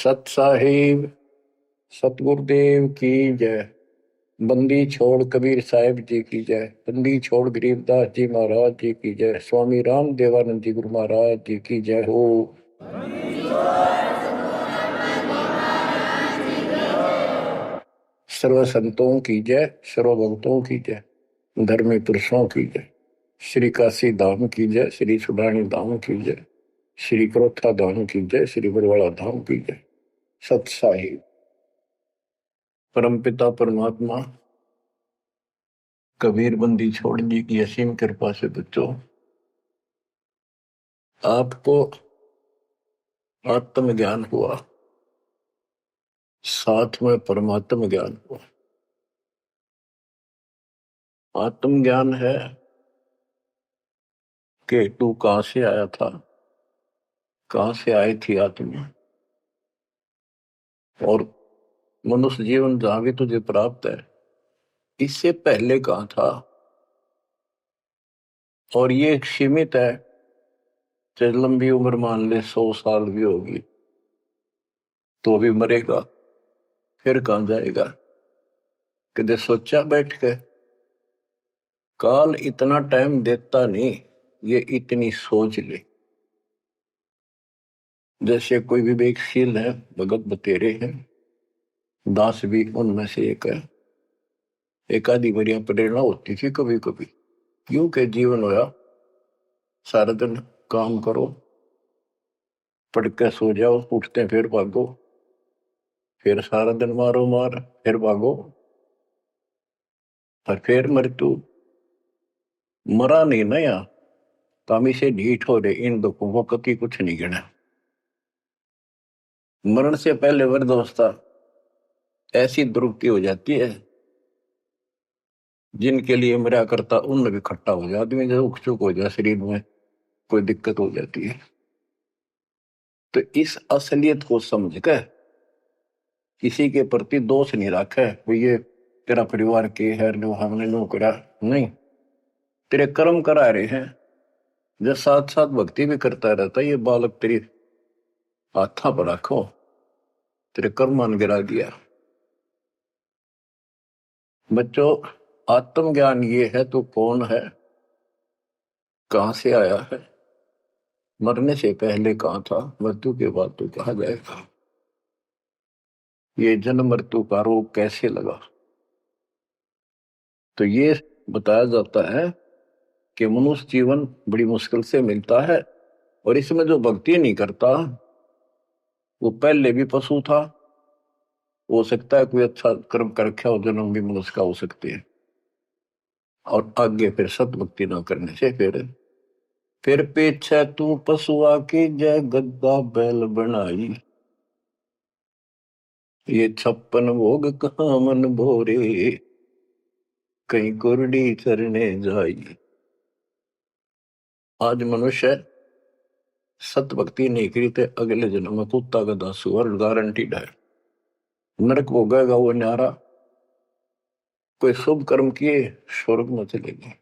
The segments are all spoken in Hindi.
सत साहिब सतगुरुदेव की जय। बंदी छोड़ कबीर साहिब जी की जय। बंदी छोड़ गरीबदास जी महाराज जी की जय। स्वामी राम देवानंद जी गुरु महाराज जी की जय हो। सर्व संतों की जय, सर्व भक्तों की जय, धर्मी पुरुषों की जय। श्री काशी धाम की जय, श्री सुडानी धाम की जय, श्री क्रोथा धाम की जय, श्री बरवाड़ा धाम की जय। सत साहिब परमपिता परमात्मा कबीर बंदी छोड़ जी की असीम कृपा से बच्चों आपको आत्म ज्ञान हुआ, साथ में परमात्म ज्ञान हुआ। आत्म ज्ञान है कि तू कहां से आया था, कहां से आई थी आत्मा, और मनुष्य जीवन जहां भी तुझे प्राप्त है इससे पहले कहां था। और ये सीमित है, चाहे लंबी उम्र मान ले 100 साल भी होगी तो भी मरेगा, फिर कहां जाएगा। कदे सोचा बैठ के काल इतना टाइम देता नहीं, ये इतनी सोच ले। जैसे कोई विवेकशील है, भगत बतेरे हैं, दास भी उनमें से एक है। एक आधी बढ़िया प्रेरणा होती थी कभी कभी, क्यों के जीवन होया सारा दिन काम करो, पढ़ के सो जाओ, उठते फिर भागो, फिर सारा दिन मारो मार, फिर भागो, और फिर मृत्यु। मरा नहीं ना या तामी से ढीठ हो रहे, इन दुखों को कभी कुछ नहीं गिना। मरण से पहले वृद्धावस्था ऐसी दुर्गति हो जाती है, जिनके लिए मरा करता उन भी खट्टा हो जाए, आदमी जब उकचुक हो जाए, शरीर में कोई दिक्कत हो जाती है। तो इस असलियत को समझ कर किसी के प्रति दोष नहीं रखे, ये तेरा परिवार के है, हमने नो करा नहीं, तेरे कर्म करा रहे हैं। जब साथ साथ भक्ति भी करता रहता, ये बालक तेरी हाथा पर रखो, तेरे कर्म मान गिरा दिया। बच्चों, आत्मज्ञान ये है तो कौन है, कहां से आया है, मरने से पहले कहां था, मृत्यु के बाद तो कहा जाएगा। ये जन्म मृत्यु का रोग कैसे लगा, तो ये बताया जाता है कि मनुष्य जीवन बड़ी मुश्किल से मिलता है, और इसमें जो भक्ति नहीं करता वो पहले भी पशु था, हो सकता है कोई अच्छा कर्म कर रखा हो, जन्म भी मनुष्य का हो सकते हैं, और आगे फिर सत भक्ति न करने से फिर पीछे तू पशुआ की जय गद्दा बैल बनाई। ये 56 भोग कहाँ मन भोरे, कहीं कुरडी चरने जाई। आज मनुष्य सत भक्ति नहीं करी तो अगले जन्म में कुत्ता गधा सुअर गारंटीड है, नरक भोगेगा वो न्यारा। कोई शुभ कर्म किए स्वर्ग में चलेगी,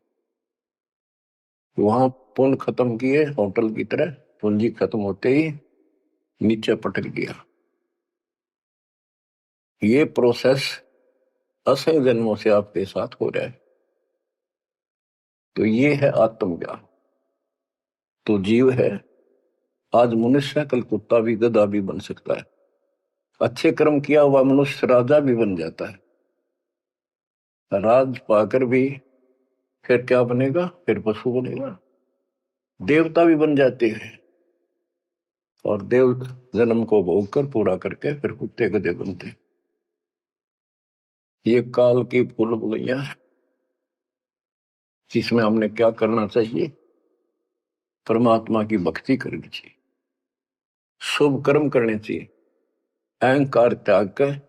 वहां पुण्य खत्म किए होटल की तरह, पूंजी खत्म होते ही नीचे पटक दिया। ये प्रोसेस असंख्य जन्मों से आपके साथ हो रहा है। तो ये है आत्मज्ञान। तो जीव है, आज मनुष्य कल कुत्ता भी गधा भी बन सकता है। अच्छे कर्म किया हुआ मनुष्य राजा भी बन जाता है, राज पाकर भी फिर क्या बनेगा, फिर पशु बनेगा, देवता भी बन जाते हैं, और देव जन्म को भोग कर पूरा करके फिर कुत्ते गधे बनते हैं। ये काल की भूल भुलैया है, जिसमें हमने क्या करना चाहिए, परमात्मा की भक्ति करनी चाहिए, शुभ कर्म करने चाहिए, अहंकार त्याग कर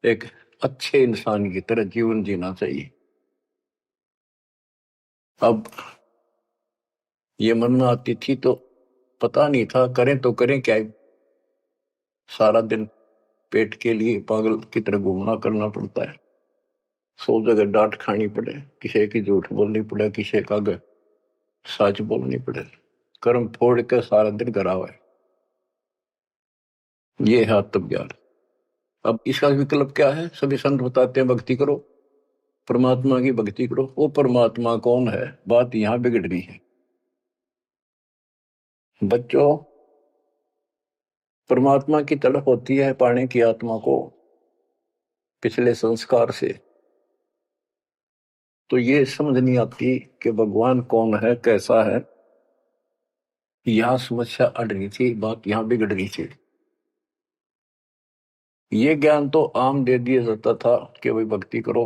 एक अच्छे इंसान की तरह जीवन जीना चाहिए। अब ये मन में आती थी तो पता नहीं था करें तो करें क्या, सारा दिन पेट के लिए पागल की तरह घूमना करना पड़ता है, 100 जगह डांट खानी पड़े, किसी की झूठ बोलनी पड़े, किसी का सच बोलनी पड़े, कर्म फोड़ के सारा दिन करा हुआ है। ये है आत्मज्ञान। अब इसका विकल्प क्या है? सभी संत बताते हैं भक्ति करो, परमात्मा की भक्ति करो। वो परमात्मा कौन है, बात यहां बिगड़ रही है बच्चों। परमात्मा की तड़प होती है पाने की आत्मा को पिछले संस्कार से। तो ये समझ नहीं आती कि भगवान कौन है, कैसा है। यहां समस्या अड़ रही थी, बात यहां बिगड़ रही थी। ये ज्ञान तो आम दे दिया जाता था कि भाई भक्ति करो,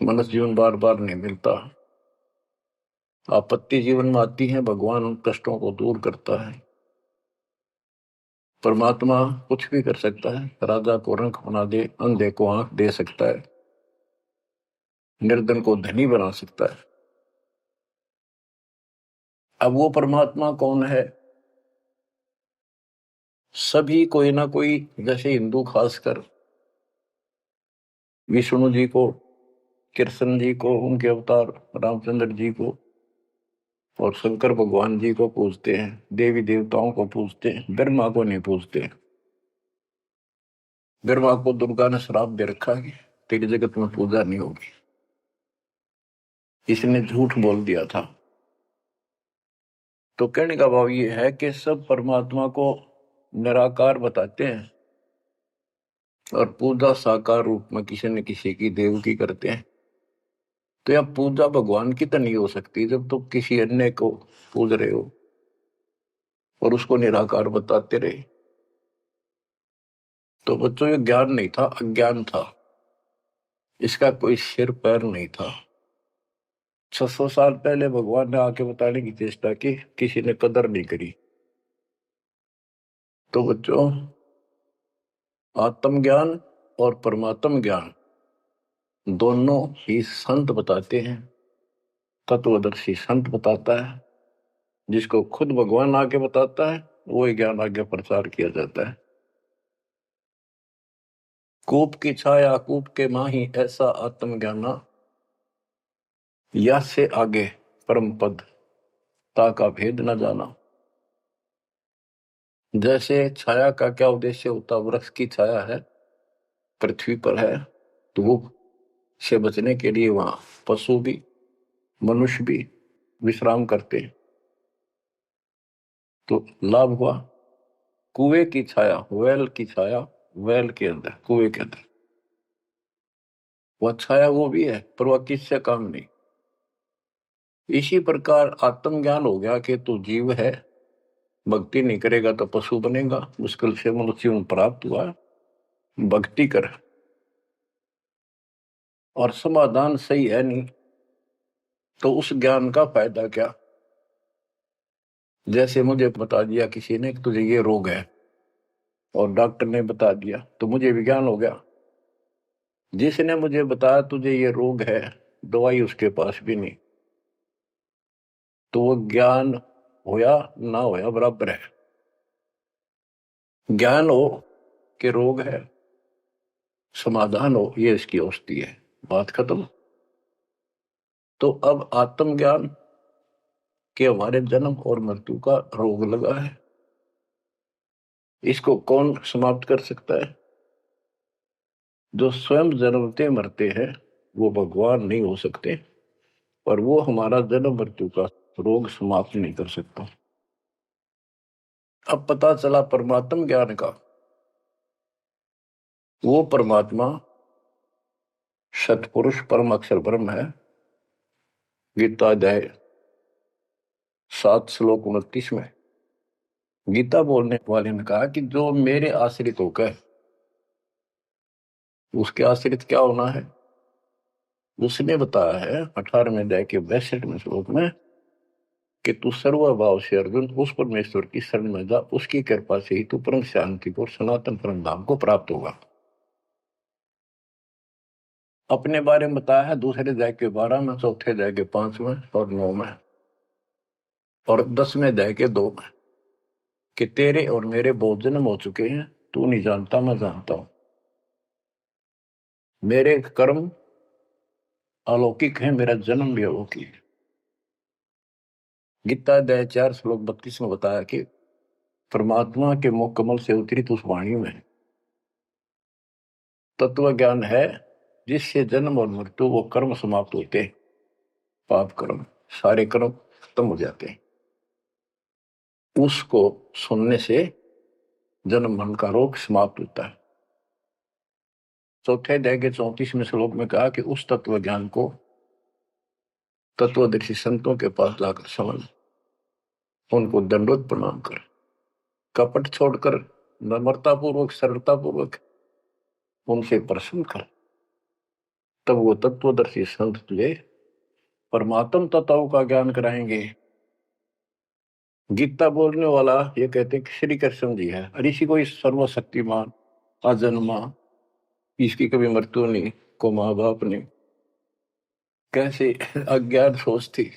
मनुष्य जीवन बार बार नहीं मिलता, आपत्ति जीवन में आती है, भगवान उन कष्टों को दूर करता है। परमात्मा कुछ भी कर सकता है, राजा को रंक बना दे, अंधे को आंख दे सकता है, निर्धन को धनी बना सकता है। अब वो परमात्मा कौन है? सभी कोई ना कोई, जैसे हिंदू खासकर विष्णु जी को, कृष्ण जी को, उनके अवतार रामचंद्र जी को और शंकर भगवान जी को पूजते हैं, देवी देवताओं को पूजते हैं, ब्रह्मा को नहीं पूजते। ब्रह्मा को दुर्गा ने श्राप दे रखा है, तेरी जगत में पूजा नहीं होगी, इसने झूठ बोल दिया था। तो कहने का भाव ये है कि सब परमात्मा को निराकार बताते हैं और पूजा साकार रूप में किसी न किसी की देव की करते हैं। तो यह पूजा भगवान की तो नहीं हो सकती जब तुम किसी अन्य को पूज रहे हो और उसको निराकार बताते रहे। तो बच्चों ये ज्ञान नहीं था, अज्ञान था। इसका कोई सिर पैर नहीं था। 600 साल पहले भगवान ने आके बताने की चेष्टा की, किसी ने कदर नहीं करी। तो बच्चों, आत्मज्ञान और परमात्म ज्ञान दोनों ही संत बताते हैं, तत्वदर्शी संत बताता है। जिसको खुद भगवान आके बताता है वो ज्ञान आगे प्रचार किया जाता है। कूप की छाया कूप के माही, ऐसा आत्मज्ञाना, या से आगे परम पद ता का भेद न जाना। जैसे छाया का क्या उद्देश्य होता, वृक्ष की छाया है, पृथ्वी पर है, धूप से बचने के लिए वहां पशु भी मनुष्य भी विश्राम करते हैं। तो लाभ हुआ। कुएं की छाया, वेल की छाया, वेल के अंदर, कुएं के अंदर वह छाया वो भी है, पर वह किससे काम नहीं। इसी प्रकार आत्मज्ञान हो गया कि तू जीव है, भक्ति नहीं करेगा तो पशु बनेगा, मुश्किल से मनुष्य जीवन प्राप्त हुआ, भक्ति कर। और समाधान सही है नहीं तो उस ज्ञान का फायदा क्या? जैसे मुझे बता दिया किसी ने कि तुझे ये रोग है और डॉक्टर ने बता दिया तो मुझे विज्ञान हो गया। जिसने मुझे बताया तुझे ये रोग है, दवाई उसके पास भी नहीं, तो वो ज्ञान होया ना होया बराबर है। ज्ञान हो कि रोग है, समाधान हो ये इसकी औषधि है, बात खत्म। तो अब आत्मज्ञान के हमारे जन्म और मृत्यु का रोग लगा है, इसको कौन समाप्त कर सकता है? जो स्वयं जन्मते मरते हैं वो भगवान नहीं हो सकते, और वो हमारा जन्म मृत्यु का रोग समाप्त नहीं कर सकता। अब पता चला परमात्म ज्ञान का, वो परमात्मा सतपुरुष परम अक्षर ब्रह्म है। गीता अध्याय 7 श्लोक 29 में गीता बोलने वाले ने कहा कि जो मेरे आश्रित होकर, उसके आश्रित क्या होना है? उसने बताया है 18वें अध्याय के 62वें श्लोक में कि तू सर्वभाव से अर्जुन उस परमेश्वर की शरण में जा, उसकी कृपा से ही तू परम शांति को, सनातन परम धाम को प्राप्त होगा। अपने बारे में बताया है दूसरे अध्याय के 12 में, चौथे अध्याय के 5 में और 9 में और 10वें अध्याय के 2 में कि तेरे और मेरे बहुत जन्म हो चुके हैं, तू नहीं जानता मैं जानता हूं। मेरे कर्म अलौकिक है, मेरा जन्म भी अलौकिक है। गीता अध्याय 4 श्लोक 32 में बताया कि परमात्मा के मुख कमल से उतरित उस वाणी में तत्व ज्ञान है, जिससे जन्म और मृत्यु वो कर्म समाप्त होते हैं, पाप कर्म सारे कर्म खत्म हो जाते हैं। उसको सुनने से जन्म मरण का रोग समाप्त होता है। चौथे अध्याय के 34वें श्लोक में कहा कि उस तत्व ज्ञान को तत्वदर्शी संतों के पास जाकर समझ, उनको दंडोत प्रणाम कर, कपट छोड़कर नम्रता पूर्वक सरलता पूर्वक उनसे प्रश्न कर, तब वो तत्वदर्शी संत तुझे परमात्म तत्वों का ज्ञान कराएंगे। गीता बोलने वाला ये कहते हैं कि श्री कृष्ण जी है, और इसी को इस सर्वशक्तिमान अजन्मा, इसकी कभी मृत्यु नहीं, को माँ बाप ने कैसे अज्ञान सोच थी।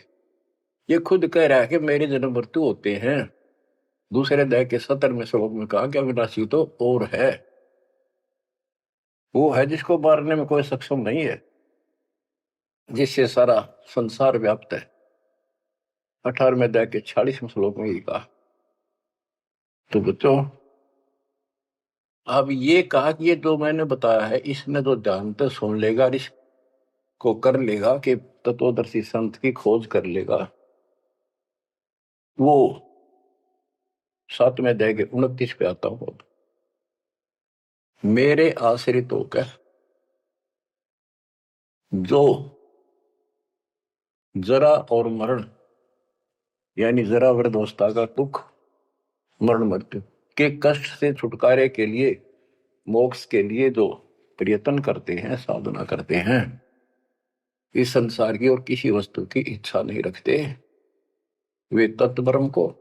ये खुद कह रहा है कि मेरे जन्म मृत्यु होते हैं। दूसरे अध्याय के 70वें श्लोक में कहा कि अविनाशी तो और है, वो है जिसको मारने में कोई सक्षम नहीं है, जिससे सारा संसार व्याप्त है। 18वें अध्याय के 46वें श्लोक में ये कहा। तो बच्चों, अब ये कहा कि ये जो मैंने बताया है, इसने जो ध्यान से सुन लेगा और इसको कर लेगा कि तत्वदर्शी संत की खोज कर लेगा, वो 7वें अध्याय के 29 पे आता हूं। मेरे आश्रित होकर जो जरा और मरण यानी जरा वृद्धावस्था का दुख, मरण मृत्यु के कष्ट से छुटकारे के लिए, मोक्ष के लिए जो प्रयत्न करते हैं, साधना करते हैं, इस संसार की और किसी वस्तु की इच्छा नहीं रखते, वे तत्ब्रह्म को,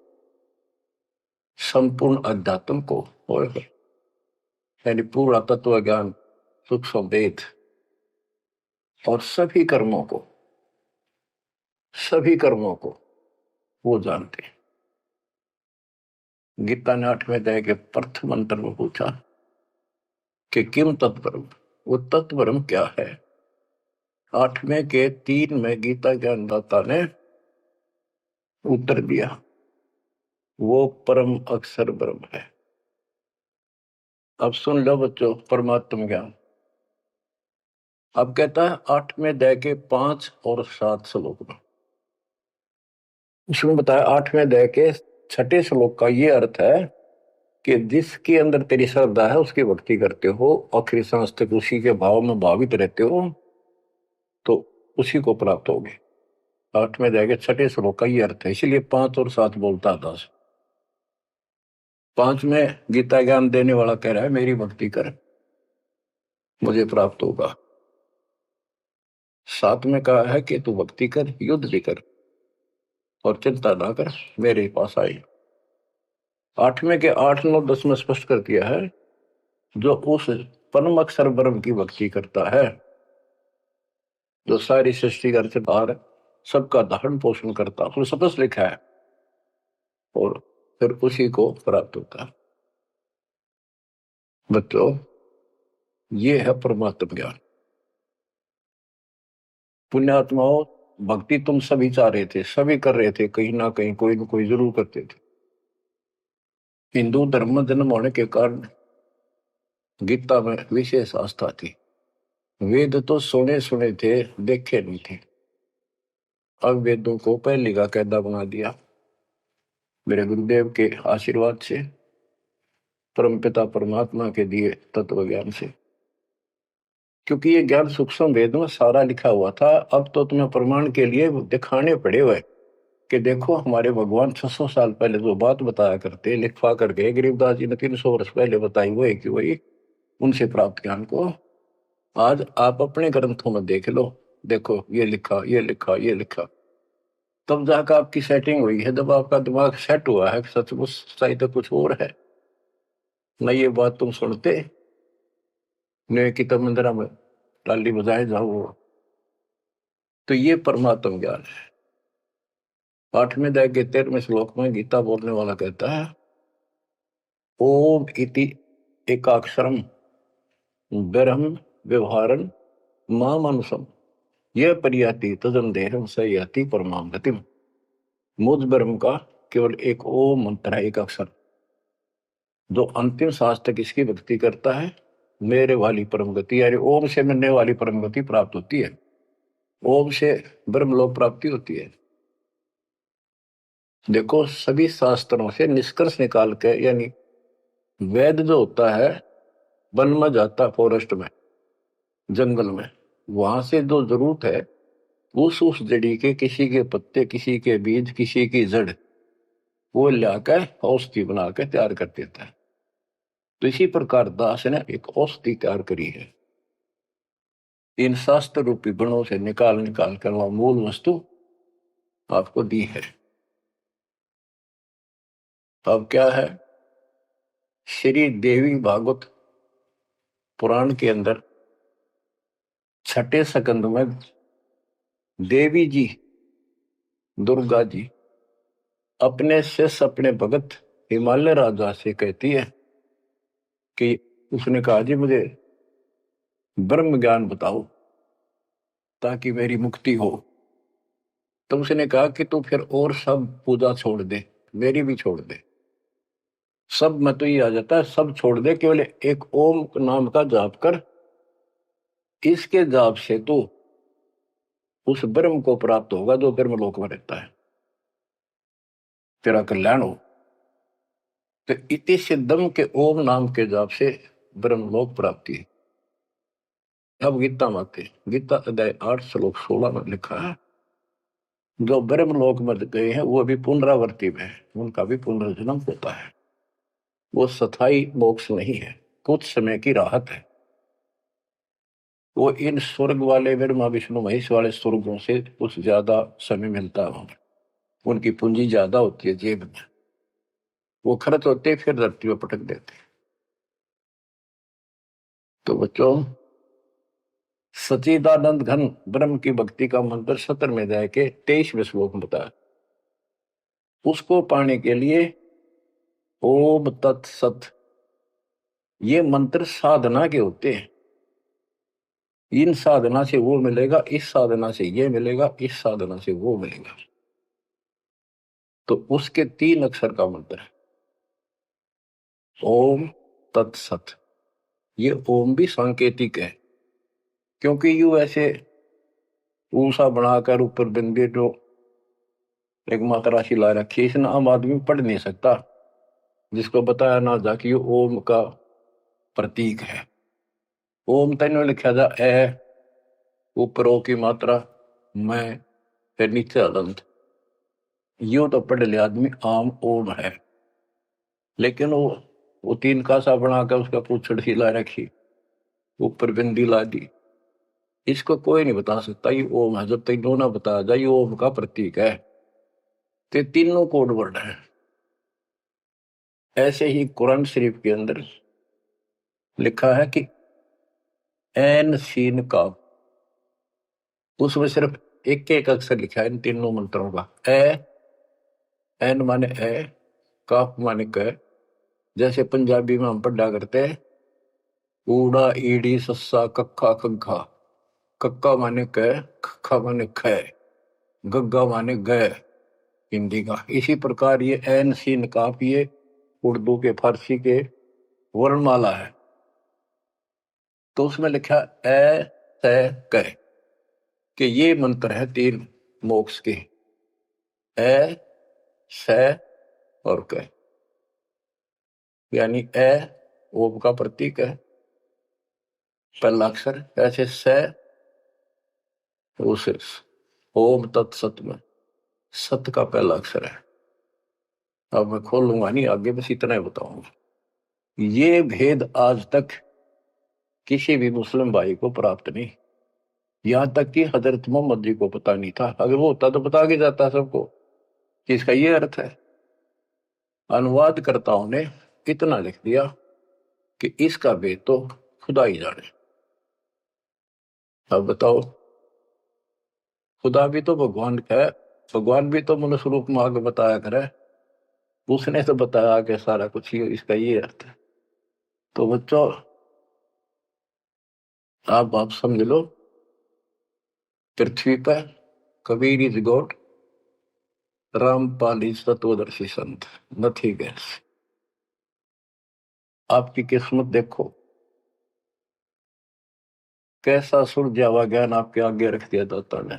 संपूर्ण अध्यात्म को और यानी पूरा तत्व ज्ञान, सूक्ष्म वेद और सभी कर्मों को वो जानते हैं। गीता ने 8वें अध्याय के प्रथम मंत्र में पूछा कि किम तत्ब्रह्म, वो तत्ब्रह्म क्या है। 8वें के 3 में गीता ज्ञानदाता ने उत्तर दिया, वो परम अक्षर ब्रह्म है। अब सुन लो बच्चों परमात्म ज्ञान। अब कहता है 8वें अध्याय के 5 और 7 श्लोक में, उसमें बताया 8वें अध्याय के 6ठे श्लोक का ये अर्थ है कि जिसके अंदर तेरी श्रद्धा है उसकी भक्ति करते हो, आखिरी सांस तक उसी के भाव में भावित रहते हो, तो उसी को प्राप्त होगे। 8वें अध्याय के 6ठे श्लोक का ये अर्थ है, इसलिए 5 और 7 बोलता था। 5 में गीता ज्ञान देने वाला कह रहा है मेरी भक्ति कर, मुझे प्राप्त होगा। 7 में कहा है कि तू भक्ति कर, युद्ध भी कर और चिंता ना कर, मेरे पास आई। 8वें के 8, 9, 10 में स्पष्ट कर दिया है, जो उस परम अक्षर ब्रह्म की भक्ति करता है, जो सारी सृष्टि का रचनहार, सबका धारण पोषण करता, उसमें स्पष्ट लिखा है, और फिर उसी को प्राप्त होता है। बच्चों, ये है परमात्म ज्ञान। पुण्यात्माओं, भक्ति तुम सभी चाह रहे थे, सभी कर रहे थे, कहीं ना कहीं कोई ना कोई जरूर करते थे। हिंदू धर्म में जन्म होने के कारण गीता में विशेष आस्था थी। वेद तो सुने सुने थे, देखे नहीं थे। अब वेदों को पहली का कायदा बना दिया मेरे गुरुदेव के आशीर्वाद से, परमपिता परमात्मा के दिए तत्व ज्ञान से। क्योंकि ये ज्ञान सूक्ष्म वेद में सारा लिखा हुआ था। अब तो तुम्हें प्रमाण के लिए दिखाने पड़े हुए कि देखो हमारे भगवान 600 साल पहले जो बात बताया करते, लिखवा कर गए, गरीबदास जी ने 300 वर्ष पहले बताई, वो एक वही उनसे प्राप्त ज्ञान को आज आप अपने ग्रंथों में देख लो। देखो ये लिखा, ये लिखा, ये लिखा, तब जाकर आपकी सेटिंग हुई है। जब आपका दिमाग सेट हुआ है, सचमुच सही तो कुछ और है न, ये बात तुम सुनते ने कि तब मंदिरा में टाली बजाए जाओ। तो ये परमात्म ज्ञान है। 8वें अध्याय के 13वें श्लोक में गीता बोलने वाला कहता है, ओम इति एकाक्षरम ब्रह्म व्यवहारन माम अनुसम यह परियाति तजम देहम सयाति परमाम गतिम। मुझ ब्रह्म का केवल एक ओम मंत्र है, एक अक्षर, जो अंतिम सांस तक इसकी भक्ति करता है, मेरे वाली परम गति, यानी ओम से मिलने वाली परम गति प्राप्त होती है। ओम से ब्रह्मलोक प्राप्ति होती है। देखो, सभी शास्त्रों से निष्कर्ष निकाल के, यानी वेद जो होता है वन में जाता है, फॉरेस्ट में, जंगल में, वहां से जो जरूरत है उस जड़ी के, किसी के पत्ते, किसी के बीज, किसी की जड़, वो लाकर औषधि बना के तैयार कर देता है। तो इसी प्रकार दास ने एक औषधि तैयार करी है, इन शास्त्र रूपी गुणों से निकाल निकाल कर वह मूल वस्तु आपको दी है। अब क्या है, श्री देवी भागवत पुराण के अंदर छठे स्कंद में देवी जी, दुर्गा जी, अपने शिष्य, अपने भगत हिमालय राजा से कहती है कि उसने कहा, जी मुझे ब्रह्म ज्ञान बताओ ताकि मेरी मुक्ति हो। तो उसने कहा कि तू फिर और सब पूजा छोड़ दे, मेरी भी छोड़ दे, सब में तो ये आ जाता है, सब छोड़ दे, केवल एक ओम नाम का जाप कर, इसके जाप से तो उस ब्रह्म को प्राप्त होगा जो ब्रह्म लोक में रहता है, तेरा कल्याण हो। तो इति सिद्धम के ओम नाम के जाप से ब्रह्मलोक प्राप्ति है। अब गीता माते, गीता अध्याय 8 श्लोक 16 में लिखा है, जो ब्रह्मलोक में गए हैं वो भी पुनरावर्ती में है, उनका भी पुनर्जन्म होता है। वो स्थायी मोक्ष नहीं है, कुछ समय की राहत है। वो इन स्वर्ग वाले ब्रह्मा विष्णु महेश वाले स्वर्गों से कुछ ज्यादा समय मिलता है। उनकी पूंजी ज्यादा होती है जेब में, वो खर्च होते फिर धरती में पटक देते। तो बच्चों, सच्चिदानंद घन ब्रह्म की भक्ति का मंत्र 17वें अध्याय के 23वें श्लोक में बताया। उसको पाने के लिए ओम तत्सत, ये मंत्र साधना के होते हैं। इन साधना से वो मिलेगा, इस साधना से ये मिलेगा, इस साधना से वो मिलेगा। तो उसके 3 अक्षर का मंत्र है ओम तत्सत। ये ओम भी सांकेतिक है, क्योंकि यू ऐसे ऊषा बनाकर ऊपर बिंदे जो एक मात्रा राशि ला रखी है, इसने आम आदमी पढ़ नहीं सकता, जिसको बताया ना जा कि ओम का प्रतीक है। ओम तेन लिखा जा ए, ऊपर ओ की मात्रा, मैं, फिर नीचे अनंत। यूं तो पढ़ लिया आदमी आम ओम है, लेकिन वो 3 कासा बनाकर उसका पूछड़ सी ला रखी, ऊपर बिंदी ला दी, इसको कोई नहीं बता सकता ये ओम है जब तक ना बताया जाए ये ओम का प्रतीक है। तो तीनों कोड वर्ड है। ऐसे ही कुरान शरीफ के अंदर लिखा है कि एन सीन का, उसमें सिर्फ एक एक अक्षर लिखा है इन तीनों मंत्रों का। ए, एन माने ए, काफ माने क, जैसे पंजाबी में हम पढ़ा करते हैं ऊड़ा ईड़ी सस्सा कक्का खग्गा, कक्का माने क, खक्का माने ख, गग्गा माने ग, हिंदी का। इसी प्रकार ये एन सीन काफ, ये उर्दू के, फारसी के वर्णमाला है। तो उसमें लिखा ए से क, कि ये मंत्र है 3 मोक्ष के, ए से और क, यानी ए ओम का प्रतीक है, पहला अक्षर, ऐसे से उस ओम तत्सत में सत का पहला अक्षर है। अब मैं खोलूंगा नहीं आगे, बस इतना ही बताऊंगा। ये भेद आज तक किसी भी मुस्लिम भाई को प्राप्त नहीं, यहां तक कि हजरत मोहम्मद जी को पता नहीं था। अगर वो होता तो बता के जाता सबको कि इसका ये अर्थ है। अनुवादकर्ताओं ने इतना लिख दिया कि इसका भेद तो खुदा ही जाने। अब बताओ, खुदा भी तो भगवान का है, भगवान भी तो मनुष्य रूप में आगे बताया करे, उसने तो बताया कि सारा कुछ ही इसका ये अर्थ है। तो बच्चों, आप समझ लो, पृथ्वी पर Kabir is God, Rampal is तत्वदर्शी संत, नथिंग एल्स। आपकी किस्मत देखो, कैसा सुलझा हुआ ज्ञान आपके आगे रख दिया दाता ने।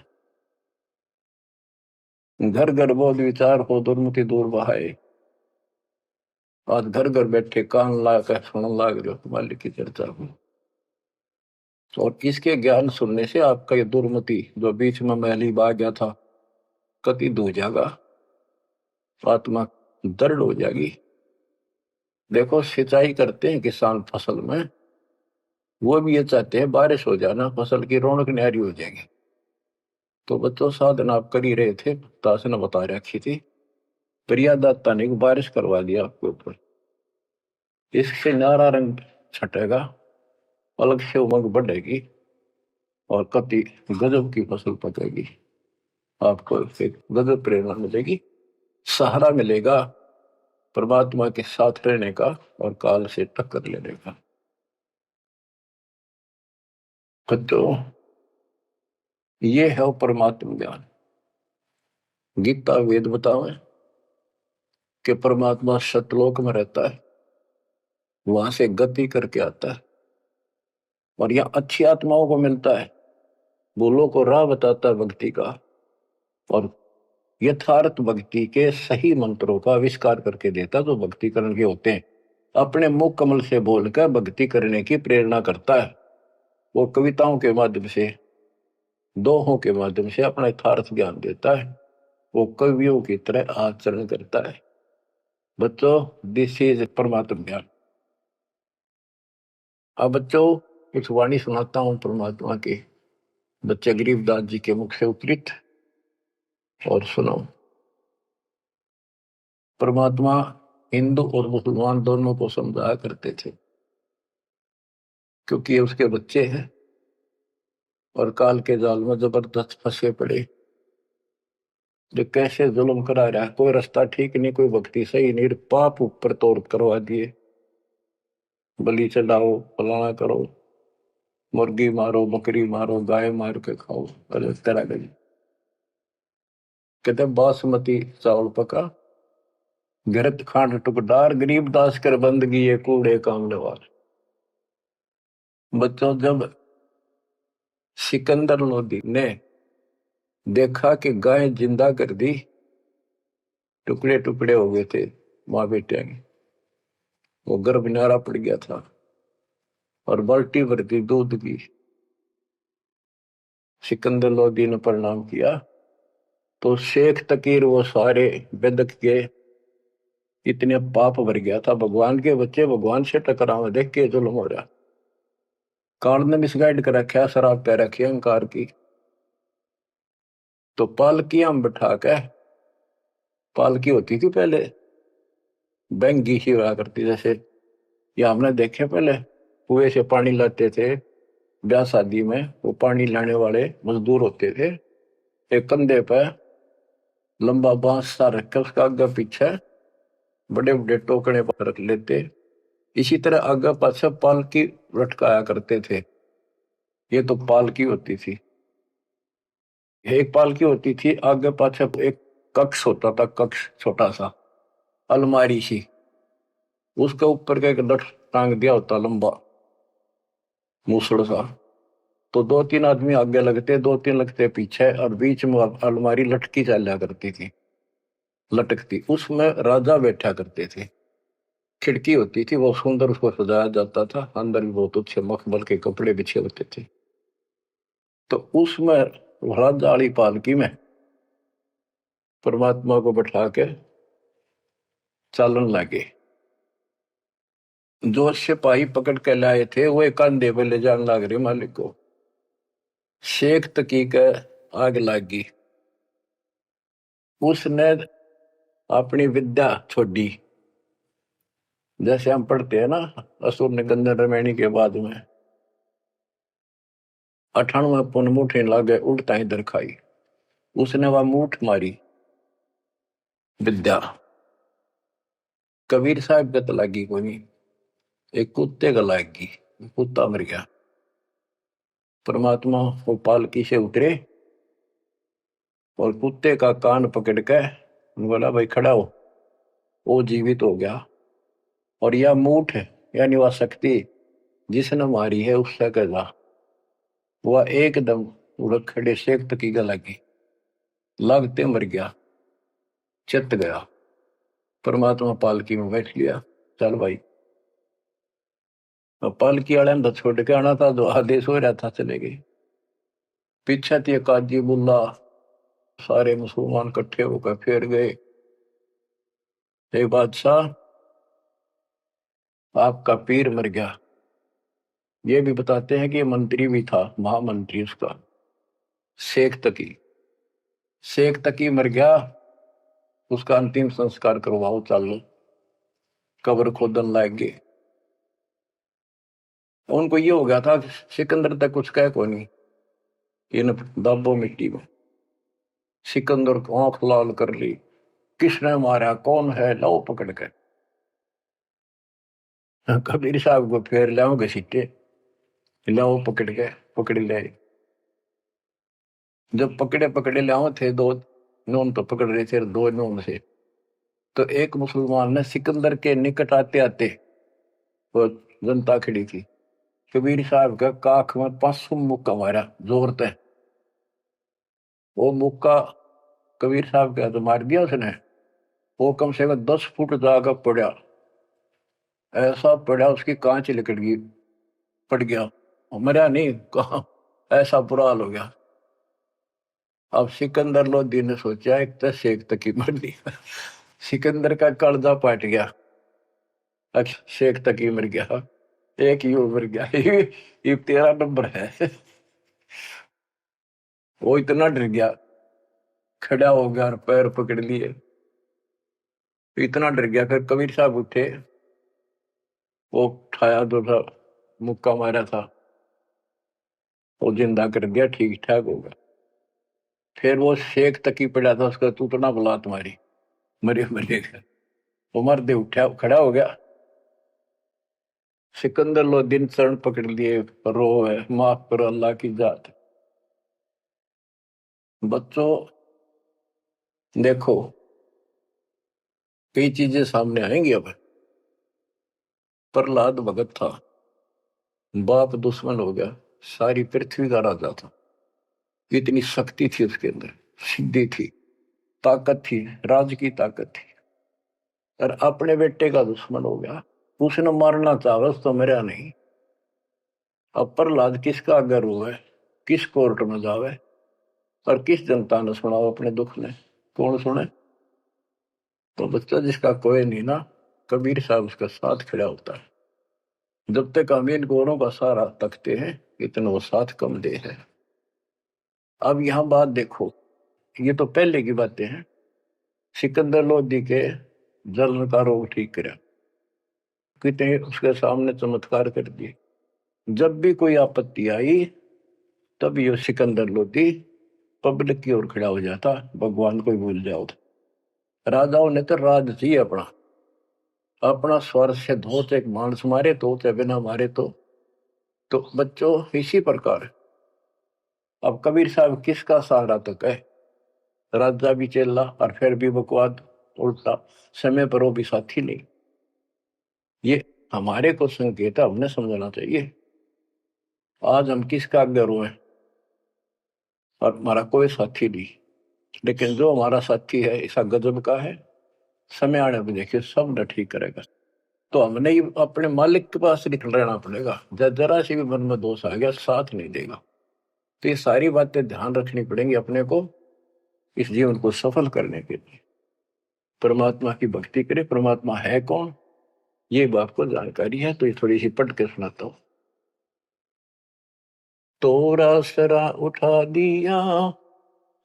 घर घर बोध विचार हो, दुर्मति दूर बहाए। आज घर घर बैठे कान ला कर सुन लाग रहे हो मालिक की चर्चा को, और इसके ज्ञान सुनने से आपका ये दुर्मति जो बीच में मैली बा गया था कति दूर जाएगा, आत्मा दृढ़ हो जाएगी। देखो सिंचाई करते हैं किसान फसल में, वो भी ये चाहते हैं बारिश हो जाना, फसल की रौनक न्यारी हो जाएगी। तो बच्चों साधना आप कर ही रहे थे, दास ने बता रखी थी, प्रिया दाता ने बारिश करवा दिया आपके ऊपर, इससे नारा रंग छटेगा, अलग से उमंग बढ़ेगी और कति गजब की फसल पकेगी। आपको एक गजब प्रेरणा मिलेगी, सहारा मिलेगा परमात्मा के साथ रहने का और काल से टक्कर लेने का। तो ये है वो परमात्मा ज्ञान। गीता वेद बतावे कि परमात्मा सतलोक में रहता है, वहां से गति करके आता है और यह अच्छी आत्माओं को मिलता है, बोलो को राह बताता है भक्ति का, और यथार्थ भक्ति के सही मंत्रों का आविष्कार करके देता जो भक्ति करने के होते हैं। अपने मुख कमल से बोलकर भक्ति करने की प्रेरणा करता है। वो कविताओं के माध्यम से, दोहों के माध्यम से अपना यथार्थ ज्ञान देता है। वो कवियों की तरह आचरण करता है। बच्चों, दिस इज परमात्मा ज्ञान। अब बच्चों कुछ वाणी सुनाता हूं परमात्मा की, बच्चे गरीबदास जी के मुख से उद्धृत, और सुनो। परमात्मा हिंदू और मुसलमान दोनों को समझाया करते थे, क्योंकि ये उसके बच्चे हैं और काल के जाल में जबरदस्त फंसे पड़े। जो कैसे जुल्म करा रहा है, कोई रास्ता ठीक नहीं, कोई भक्ति सही नहीं, पाप ऊपर तोड़ करवा दिए, बलि चढ़ाओ, फलाना करो, मुर्गी मारो, बकरी मारो, गाय मार के खाओ, अलग तरह का। कहते बासमती चावल पका, गरत खांड टुकडार, गरीब दास कर बंदगी ये कूड़े कामने वाले। बच्चों, जब सिकंदर लोदी ने देखा कि गाय जिंदा कर दी, टुकड़े टुकड़े हो गए थे माँ बेटे के, वो गर्भ नारा पड़ गया था और बाल्टी भर दी दूध की। सिकंदर लोदी ने प्रणाम किया तो शेख तकीर वो सारे बेदक के इतने पाप भर गया था, भगवान के बच्चे भगवान से टकराव देख के जुल्म हो रहा। काल ने मिसगाइड कर रखा, शराब पै रखी अहंकार की। तो पालकी हम बैठा के, पालकी होती थी पहले बैंगी सी हुआ करती, जैसे ये हमने देखे पहले कुएं से पानी लाते थे ब्याह शादी में, वो पानी लाने वाले मजदूर होते थे, एक कंधे पे लंबा बांस सा रख के उसका आगे पीछे बड़े बड़े टोकने पर रख लेते, इसी तरह आगे पाछे पालकी लटकाया करते थे। ये तो पालकी होती थी। एक पालकी होती थी, आगे पाछे एक कक्ष होता था, कक्ष छोटा सा अलमारी सी, उसके ऊपर का एक लठ टांग दिया होता लंबा मूसड़ सा। तो दो तीन आदमी आगे लगते, दो तीन लगते पीछे, और बीच में अलमारी लटकी चला करती थी, लटकती, उसमें राजा बैठा करते थे। खिड़की होती थी, वो सुंदर, उसको सजाया जाता था, अंदर भी बहुत अच्छे मखमल के कपड़े बिछे होते थे। तो उसमें राजा वाली पालकी में परमात्मा को बैठा के चालन लगे। जो सिपाही पकड़ के लाए थे वो एक कंधे पे ले जाने लग रहे मालिक को। शेख तकी के आग लगी, उसने अपनी विद्या छोड़ी। जैसे हम पढ़ते हैं ना, असुर ने गंधर रमैनी के बाद में 98 पुन मुठे लागे उल्टा इधर खाई, उसने वह मूठ मारी विद्या। कबीर साहब गत लागी कोई, एक कुत्ते का लागी, कुत्ता मर गया। परमात्मा वो पालकी से उतरे और कुत्ते का कान पकड़ के बोला भाई खड़ा हो, वो जीवित हो गया। और यह मूठ है यानी वह शक्ति जिसने मारी है उससे कह वह एकदम उड़क खड़े सेक तकी लगी, लगते मर गया, चित गया। परमात्मा पालकी में बैठ लिया, चल भाई। पालकी वाले ने तो छोड़ के आना था, जो आदेश हो रहा था चले गए। पीछे थी काजी बुल्ला, सारे मुसलमान इकट्ठे होकर फिर गए। हे बादशाह, आपका पीर मर गया। ये भी बताते हैं कि ये मंत्री भी था, महामंत्री उसका, शेख तकी। शेख तकी मर गया, उसका अंतिम संस्कार करवाओ, चलो कब्र खोदन लाग गए। उनको ये हो गया था सिकंदर तक कुछ कह को नहीं, इन दाबो मिट्टी में। सिकंदर को आंख लाल कर ली, किसने मारा, कौन है, लो पकड़ के। कबीर साहब को फिर लाओ घसीटे, लाओ पकड़ के, पकड़ ले। जब पकड़े पकड़े लाओ थे दो नून तो पकड़ रहे थे, दो नून से। तो एक मुसलमान ने सिकंदर के निकट आते आते, वो जनता खड़ी थी, कबीर साहब का काख में 500 मुक्का मारा जोर से। वो मुक्का कबीर साहब का तो मार दिया उसने, वो कम से कम 10 फुट जाकर पड़ा, ऐसा पड़ा उसकी कांच लिकट गई, पड़ गया, मरा नहीं, कहा ऐसा बुरा हाल हो गया। अब सिकंदर लोधी ने सोचा एक तो शेख तकी मर दिया, सिकंदर का कलजा पाट गया, शेख तकी मर गया, एक ही मर गया, ये 13 नंबर है। वो इतना डर गया, खड़ा हो गया और पैर पकड़ लिए, इतना डर गया। फिर कबीर साहब उठे, वो उठाया तो था, मुक्का मारा था, वो जिंदा कर दिया, ठीक ठाक हो गया। फिर वो शेख तकी पड़ा था, उसका तू तो ना बुला तुम्हारी, मरे मरेगा। वो मर्दे उठा, खड़ा हो गया। सिकंदर लोधी चरण पकड़ लिए, रो है, माफ करो अल्लाह की जात। बच्चों देखो, कई चीजें सामने आएंगी। अब प्रहलाद भगत था, बाप दुश्मन हो गया, सारी पृथ्वी का राजा था, इतनी शक्ति थी उसके अंदर, सिद्धि थी, ताकत थी, राज की ताकत थी, और अपने बेटे का दुश्मन हो गया। उसने मारना चाहा तो मेरा नहीं। अब प्रहलाद किसका अगर हुआ है, किस कोर्ट में जावे और किस जनता ने सुनाओ अपने दुख ने, कौन सुने? तो बच्चा जिसका कोई नहीं ना, कबीर साहब उसका साथ खड़ा होता है। जब तक हम इन गोरों का सहारा तकते हैं, इतना वो साथ कम दे है। अब यहां बात देखो, ये तो पहले की बातें हैं। सिकंदर लोधी के जलन का रोग ठीक करा, कितने उसके सामने चमत्कार कर दिए। जब भी कोई आपत्ति आई, तब ये सिकंदर लोधी पब्लिक की ओर खड़ा हो जाता, भगवान को ही भूल जाओ। राजाओं ने तो राज चाहिए अपना, अपना स्वर से धोते, एक मानस मारे तो चाहे बिना मारे तो बच्चों इसी प्रकार। अब कबीर साहब किसका सहारा तक है, राजा भी चेला और फिर भी बकवाद उल्टा, समय पर वो भी साथी नहीं। ये हमारे को संकेत है, हमने समझना चाहिए। आज हम किसका अगर हुए और हमारा कोई साथी नहीं, लेकिन जो हमारा साथी है ऐसा गजब का है, समय आने पर देखिए सब न ठीक करेगा। तो हमने ही अपने मालिक के पास निकल रहना पड़ेगा, जरा सी भी मन में दोष आ गया साथ नहीं देगा। तो ये सारी बातें ध्यान रखनी पड़ेंगी अपने को, इस जीवन को सफल करने के लिए। परमात्मा की भक्ति करें। परमात्मा है कौन, ये बात को जानकारी है, तो ये थोड़ी सी पढ़ के सुनाता हूं। तोरा सरा उठा दिया,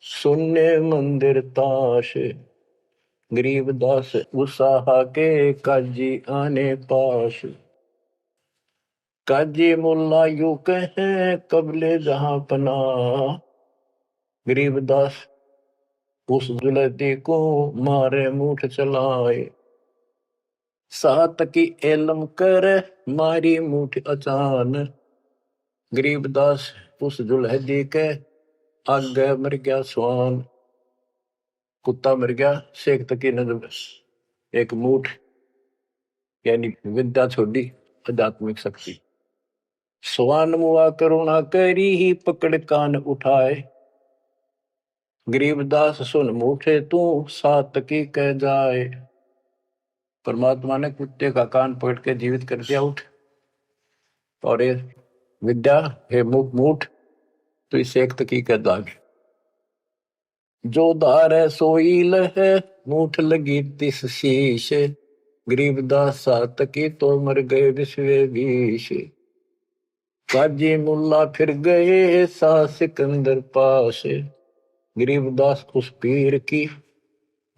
सुनने मंदिर ताश, गरीबदास उसाहा के काजी आने पास। काजी मुल्ला यू कहे कबले जहां पना, गरीबदास उस दुलती को मारे मुठ चलाए। सात की एलम कर मारी मुठ अचान, गरीबदास उस दुल्हदी के आगे मर गया स्वान। कुत्ता मर गया, शेख तकी ने एक मुठ यानी विद्या छोड़ी, आध्यात्मिक शक्ति। स्वान मुआ करुणा करी ही पकड़ कान उठाए, गरीबदास सुन मूठे तू सात की कह जाए। परमात्मा ने कुत्ते का कान पकड़ के जीवित कर दिया, उठ। और ये विद्या हे मूठ, तो इसे एक तकी कह दाग। जो धार है सोई लहे, मूठ लगी तिस शीश, गरीबदास सात की तो मर गए विश्वे बीश। काजी मुल्ला फिर गए सा सिकंदर पास, गरीबदास उस पीर की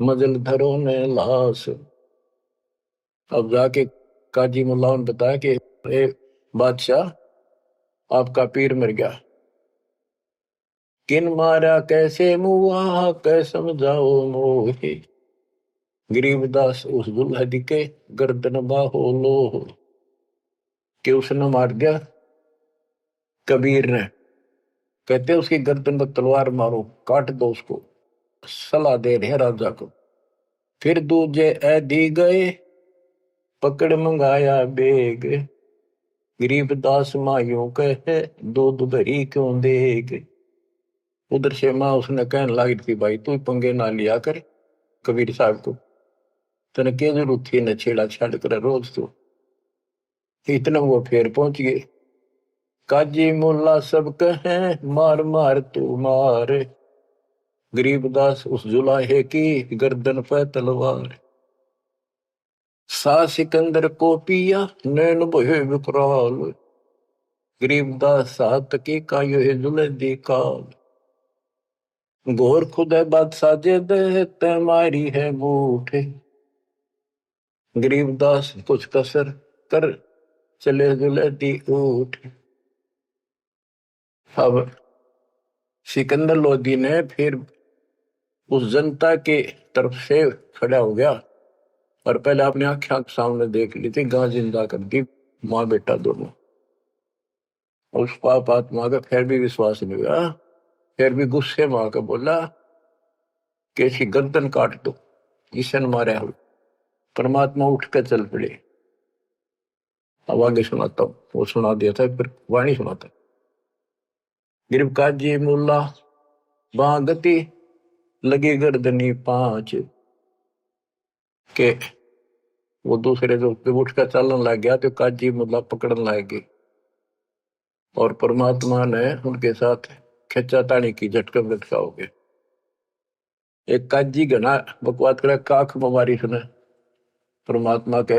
मजल धरो ने लाश। अब जाके काजी मुल्ला ने बताया कि बादशाह, आपका पीर मर गया। किन मारा कैसे मुआ कै समझाओ मोहे, गरीबदास उस दुल्हा दिखे गर्दन बाहो लो। कि उसने मार दिया कबीर ने, कहते उसकी गर्दन पर तलवार मारो, काट दो उसको। सलाह दे रहे राजा को। फिर दूजे ऐदी गए पकड़ मंगाया बेग, गरीबदास मायूं कहे दूध भरी क्यों देग। उधर से माँ उसने कहने लगी थी, भाई तू पंगे ना लिया कर कबीर साहब को, तने क्या जरूरत थी न छेड़ा छाड़ कर रोज तू। इतना वो फिर पहुंच गए। काजी मुल्ला सब कहे मार मार तू मार, गरीबदास उस जुलाहे की गर्दन पे तलवार। सा सिकंदर को पिया नैन बोहे विकराल, गरीबदास सात की का यो जुलदी काल। घोर खुद है बादशाह जे दे तै मारी है मूठ, गरीबदास कुछ कसर कर चले जुलदी ऊठ। अब सिकंदर लोधी ने फिर उस जनता के तरफ से खड़ा हो गया और पहले अपने आंखें सामने देख ली थी गां जिंदा कर दी, माँ बेटा दोनों। उस पाप आत्मा का फिर भी विश्वास नहीं हुआ, फिर भी गुस्से में आकर बोला कि इसकी गर्दन काट दो, ईशन मारे हम। परमात्मा उठ कर चल पड़े। अब आगे सुनाता हूं, वो सुना दिया था फिर वाणी सुनाता। गिरब काजी मुल्ला बागती लगी गर्दनी पांच, के वो दूसरे जो उठ कर चलने लग गया तो काजी मुल्ला पकड़ने लग गए और परमात्मा ने उनके साथ खिंचा तानी की, झटका झटका हो गया। एक काजी घना बकवाद करे, काख बीमारी सुने परमात्मा के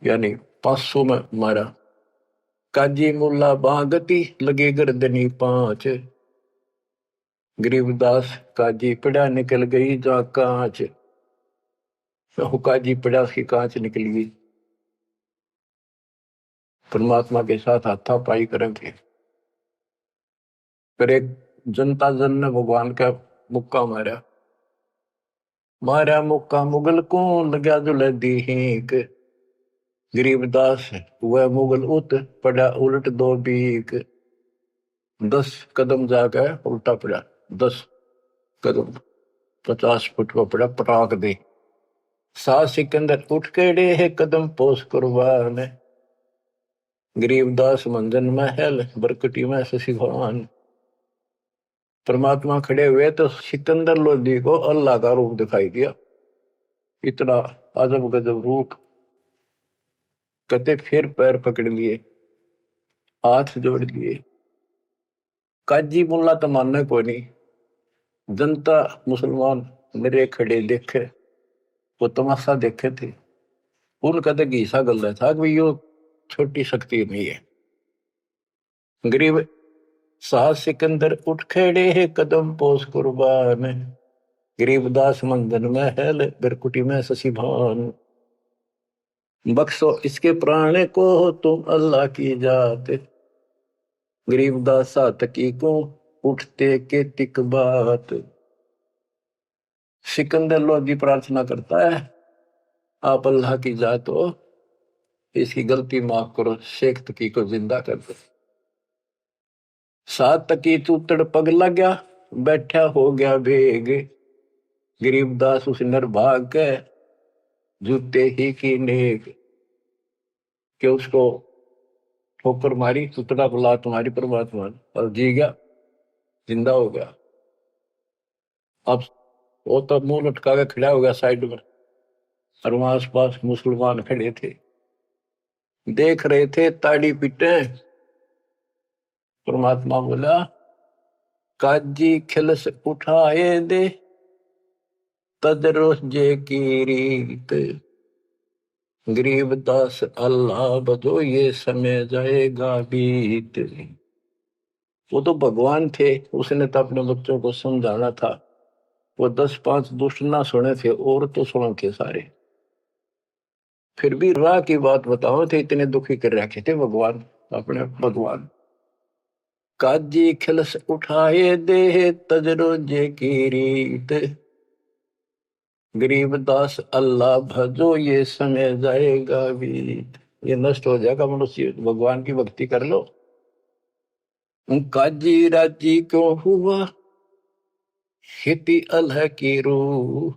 यानी 500 में मारा। काजी मुल्ला बागती लगे गर्दनी पांच, गरीबदास काजी पड़ा निकल गई जा कांच। काजी पड़ा उसकी कांच निकल गई। परमात्मा के साथ हाथापाई करेंगे। फिर एक जनता जन ने भगवान का मुक्का मारा, मारा मुक्का मुगल को लगा जुलदी हिंक, गरीबदास वह मुगल उत पड़ा उलट दो बीक। 10 कदम जाकर उल्टा पड़ा, 10 कदम 50 फुट को पड़ा पटाक दे। सा सिकंदर उठ केड़े है कदम पोस कुर्बान, गरीबदास मंजन महल बरकटी में शशि भगवान। परमात्मा खड़े हुए तो सिकंदर लोधी को अल्लाह का रूप दिखाई दिया, इतना अजब गजब रूप। कहते फिर पैर पकड़ लिए, हाथ जोड़ लिए। काजी मुल्ला तो मानने को नहीं, जनता मुसलमान मेरे खड़े देखे, वो तमाशा देखे थे। उनका तो घीसा गल था कि यो छोटी शक्ति नहीं है। गरीब साहब सिकंदर उठ खड़े है कदम पोस कुर्बान, गरीबदास मंदन में है बिरकुटी में शशि भान। बख्शो इसके प्राण को तुम अल्लाह की जात, गरीबदास सातकी को उठते के तिक बात। सिकंदर लोधी प्रार्थना करता है, आप अल्लाह की जात हो, इसकी गलती माफ करो, शेख तकी को जिंदा कर दो। सात तकी तूतड़ पग लग्या बैठा हो गया भेग, गरीबदास उस नर भाग के जूते ही की नेक। कि उसको ठोकर मारी, सुतड़ा बुला तुम्हारी परमात्मा और जी गया, जिंदा हो गया। अब वो तो मुंह लटका के खड़ा हो गया साइड में, और वहां आस पास मुसलमान खड़े थे, देख रहे थे ताड़ी पीटे। परमात्मा बोला, काजी खिलस उठाए दे, तजरो जे की रीत, गरीबदास अल्लाह बजो ये समय जाएगा बीत। वो तो भगवान थे, उसने तो अपने बच्चों को समझाना था। वो 10-5 दुष्ट ना सुने थे और तो सुने थे सारे। फिर भी राह की बात बताओ थे, इतने दुखी कर रखे थे भगवान, अपने भगवान। काजी खिलस उठाए दे, तजरो जे की रीत, गरीबदास अल्लाह भजो ये समय जाएगा बीत। ये नष्ट हो जाएगा मनुष्य, भगवान की भक्ति कर लो। काजी राजी क्यों हुआ, खेती अलह की रूह,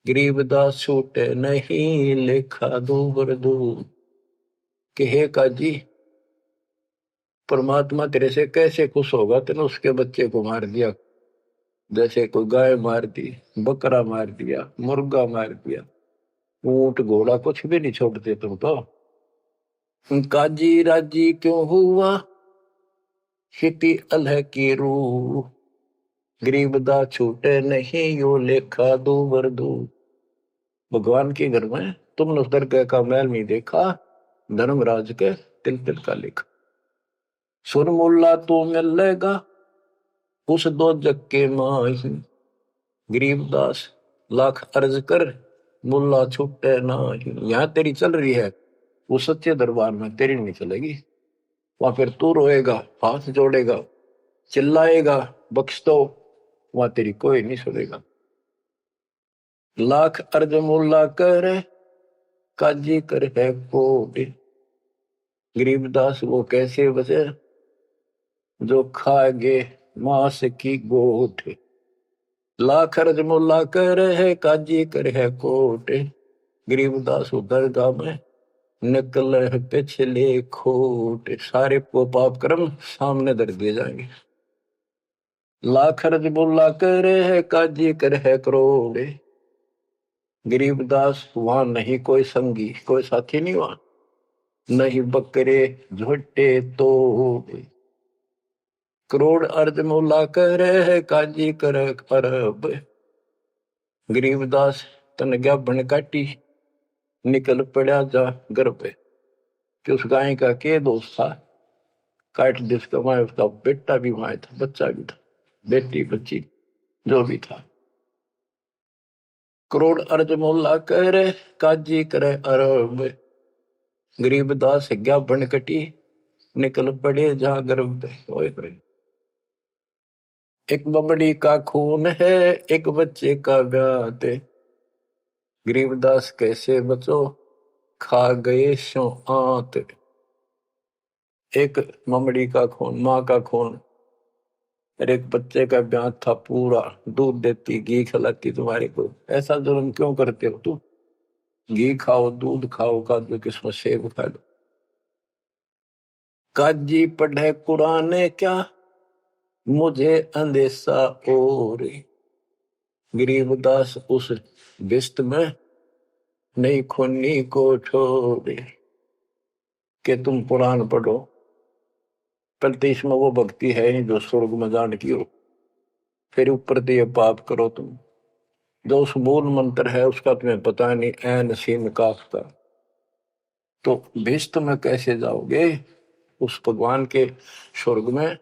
गरीबदास छूटे नहीं लेखा दूबर दूर। कि हे काजी, परमात्मा तेरे से कैसे खुश होगा, तेने उसके बच्चे को मार दिया। जैसे कोई गाय मार दी, बकरा मार दिया, मुर्गा मार दिया, ऊंट घोड़ा कुछ भी नहीं छोड़ते तुम तो। काजी राजी क्यों हुआ, खेती अलह की रूह, गरीबदास छूटे नहीं यो लेखा दूबर दूर। भगवान के घर में तुमने उस दरगाह का मैल नहीं देखा, धर्मराज के तिल तिल का लिखा। सुर मुल्ला तो मिलेगा उस दो जग के माही, गरीबदास लाख अर्ज कर मुल्ला छूटे नाही। यहाँ तेरी चल रही है, वो सच्चे दरबार में तेरी नहीं चलेगी। वहां फिर तू रोएगा, हाथ जोड़ेगा, चिल्लाएगा, बख्श दो, वहां तेरी कोई नहीं सुनेगा। लाख अर्ज मुल्ला कर काजी कर है कोट, गरीबदास वो कैसे बचे जो खागे मांस की गोट। लाख अर्ज मुल्ला कर है काजी कर है कोट, गरीबदास दरगाह में निकल है पिछले खोट। सारे को पाप कर्म सामने धर दिए जाएंगे। लाख अर्ज मुल्ला कर है काजी कर है करोड़, गरीबदास वहां नहीं कोई संगी, कोई साथी नहीं वहां, नहीं बकरे झोटे तोड़। करोड़ अर्ज मुल्ला कर है काजी कर अरब, गरीबदास तन गया बन काटी निकल पड़ा जा घर पे। कि उस गाय का के दोस्त था, काट जिसका वहां, उसका बेटा भी वहां था, बच्चा भी था, बेटी बच्ची जो भी था। करोड़ अर्ज मुल्ला कर काजी करे अरब, गरीबदास गया बन कटी निकल पड़े जा गर्भ पे। ओए होए। एक बमड़ी का खून है, एक बच्चे का ब्याह, गरीबदास कैसे बचो खा गए शो आंत। एक ममड़ी का खून, माँ का खून, और एक बच्चे का ब्याह था पूरा, दूध देती, घी खिलाती तुम्हारे को। ऐसा जुल्म क्यों करते हो तुम? घी खाओ, दूध खाओ, काजू किस्मत सेब खा लो। काजी पढ़े कुरान क्या मुझे अंदेशा और, गरीबदास उस बिस्त में नहीं खूनी को छोड़े। कि तुम कुरान पढ़ो, पर इसमें वो भक्ति है नहीं जो स्वर्ग में जाने की हो। फिर ऊपर से ये पाप करो तुम, जो उस मूल मंत्र है उसका तुम्हें पता नहीं, ऐन सीन काफ का। तो भिस्त में कैसे जाओगे? उस भगवान के स्वर्ग में,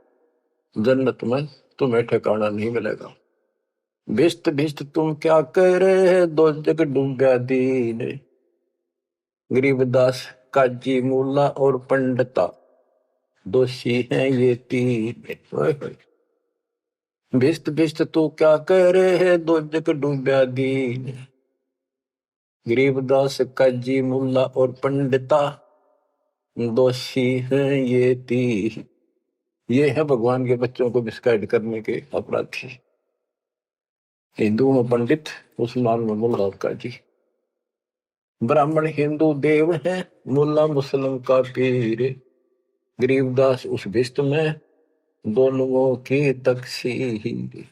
जन्नत में तुम्हें ठिकाना नहीं मिलेगा। भिस्त भिस्त तुम क्या कह रहे हैं, दो जग डूब्या दीन, गरीबदास काजी मूला और पंडिता दोषी हैं ये तीन। भिस्त भिस्त तू क्या कह रहे हैं, दो जग डूब्या दीन, गरीबदास काजी मुल्ला और पंडिता दोषी हैं ये तीन। ये है भगवान के बच्चों को मिसगाइड करने के अपराधी। हिंदू में पंडित, मुसलमान में मुल्ला और काजी। ब्राह्मण हिंदू देव है, मुल्ला मुस्लिम का पीर, गरीबदास उस भिष्ट में, दोनों की तकसीर।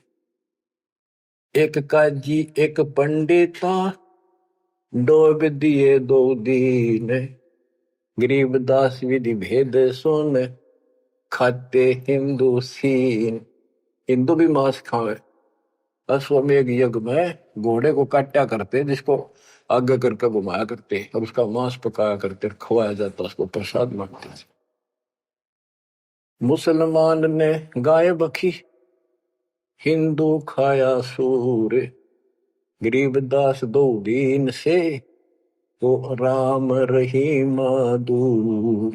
एक काजी एक पंडिता, डोब दिए दो दीन, गरीबदास विधि भेद सुन, खाते हिंदू सीन। हिंदू भी मांस खावे। अश्वमेध यज्ञ में घोड़े को काटा करते, जिसको आगे करके घुमाया करते और उसका मांस पकाया करते, खवाया जाता, उसको प्रसाद मानते थे। मुसलमान ने गाय बखी, हिंदू खाया सूर, गरीबदास दो दीन से, वो राम रहीम दूर।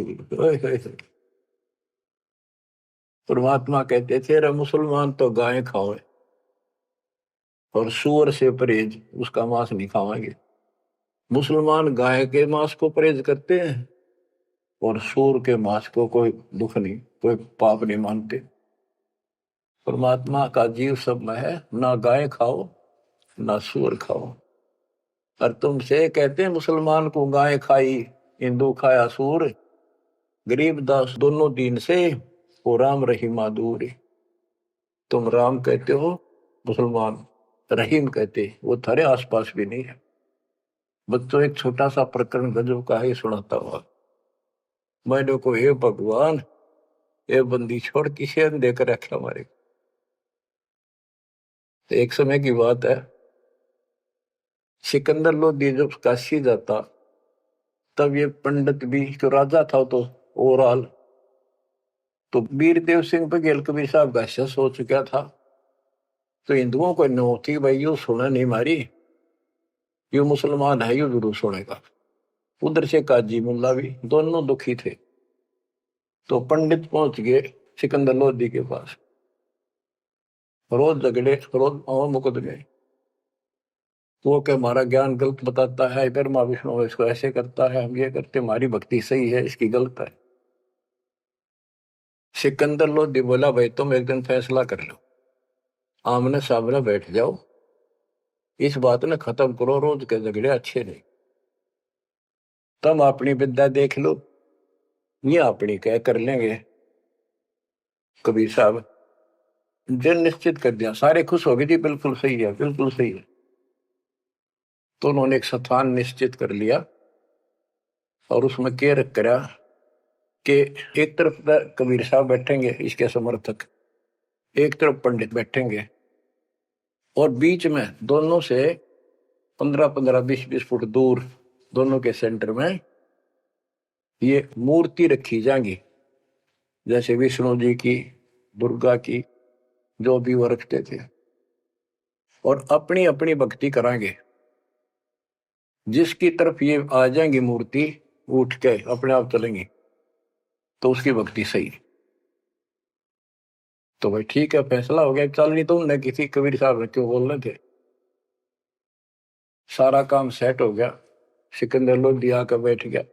परमात्मा कहते थे, रे मुसलमान तो गाय खाओ और सूअर से परहेज, उसका मांस नहीं खावांगे। मुसलमान गाय के मांस को परहेज करते हैं और सूअर के मांस को कोई दुख नहीं, कोई पाप नहीं मानते। परमात्मा का जीव सब में है, ना गाय खाओ ना सूअर खाओ। और तुमसे कहते हैं मुसलमान को गाय खाई, हिंदू खाया सूअर, गरीबदास दोनों दीन से, वो राम रहीमा दूर। तुम राम कहते हो, मुसलमान रहीम कहते, वो थारे आसपास भी नहीं है। बच्चों, एक छोटा सा प्रकरण गजब का ही सुनाता हुआ। मैंने को, हे भगवान, ये बंदी छोड़ किसे देकर रखे हमारे। तो एक समय की बात है, सिकंदर लोधी जब काशी जाता, तब ये पंडित भी, जो राजा था तो ओवरऑल, तो वीरदेव सिंह बघेल कबीर साहब का शस हो चुका था। तो हिंदुओं को नो थी, भाई यू सुना नहीं मारी, यू मुसलमान है, यू जरूर सुनेगा। उधर से काजी मुल्ला भी दोनों दुखी थे। तो पंडित पहुंच गए सिकंदर लोधी के पास। रोज झगड़े, रोज मुकदमे। वो के हमारा ज्ञान गलत बताता है, ब्रह्मा विष्णु इसको ऐसे करता है, हम ये करते, हमारी भक्ति सही है, इसकी गलत है। सिकंदर लोधी बोला, भाई तुम एक दिन फैसला कर लो, आमने सामने बैठ जाओ, इस बात ने खत्म करो, रोज के झगड़े अच्छे नहीं। तुम अपनी विद्या देख लो, ये अपनी कह कर लेंगे। कबीर साहब जिन निश्चित कर दिया, सारे खुश हो गए, जी बिल्कुल सही है, बिल्कुल सही है। तो उन्होंने एक स्थान निश्चित कर लिया और उसमें क्या रख करा कि एक तरफ कबीर साहब बैठेंगे, इसके समर्थक, एक तरफ पंडित बैठेंगे, और बीच में दोनों से 15-15, 20-20 फुट दूर, दोनों के सेंटर में ये मूर्ति रखी जाएंगी, जैसे विष्णु जी की, दुर्गा की, जो भी वो रखते थे, और अपनी अपनी भक्ति कराएंगे। जिसकी तरफ ये आ जाएंगी मूर्ति, उठ के अपने आप चलेंगी, तो उसकी भक्ति सही। तो भाई ठीक है, फैसला हो गया। चल नहीं, तुमने किसी कबीर साहब ने क्यों बोलने थे। सारा काम सेट हो गया। सिकंदर लोधी आकर बैठ गया,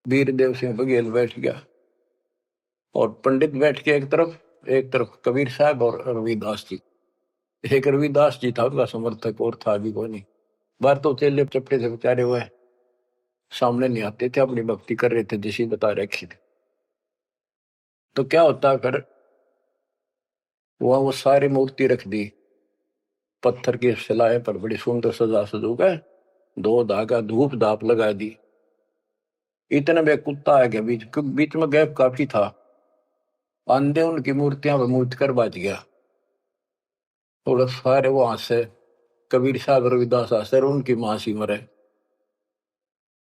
वीरदेव सिंह बघेल बैठ गया, और पंडित बैठ के एक तरफ कबीर साहब और रविदास जी। एक रविदास जी था उनका समर्थक, और था भी कोई नहीं। बाहर तो चेले चपटे से बेचारे हुए सामने नहीं आते थे, अपनी भक्ति कर रहे थे जैसी बता रखी थी। तो क्या होता फिर, वहां वो सारी मूर्ति रख दी, पत्थर की शिलाएं पर बड़ी सुंदर सजा सजू गए, दो धागा धूप धाप लगा दी। इतने में कुत्ता आ गया बीच बीच में, गैप काफी था। आंधे उनकी मूर्तियां पर मूर्त कर बाज गया। थोड़ा सारे वहां से कबीर साहब रविदास आसर उनकी मां सी मरे,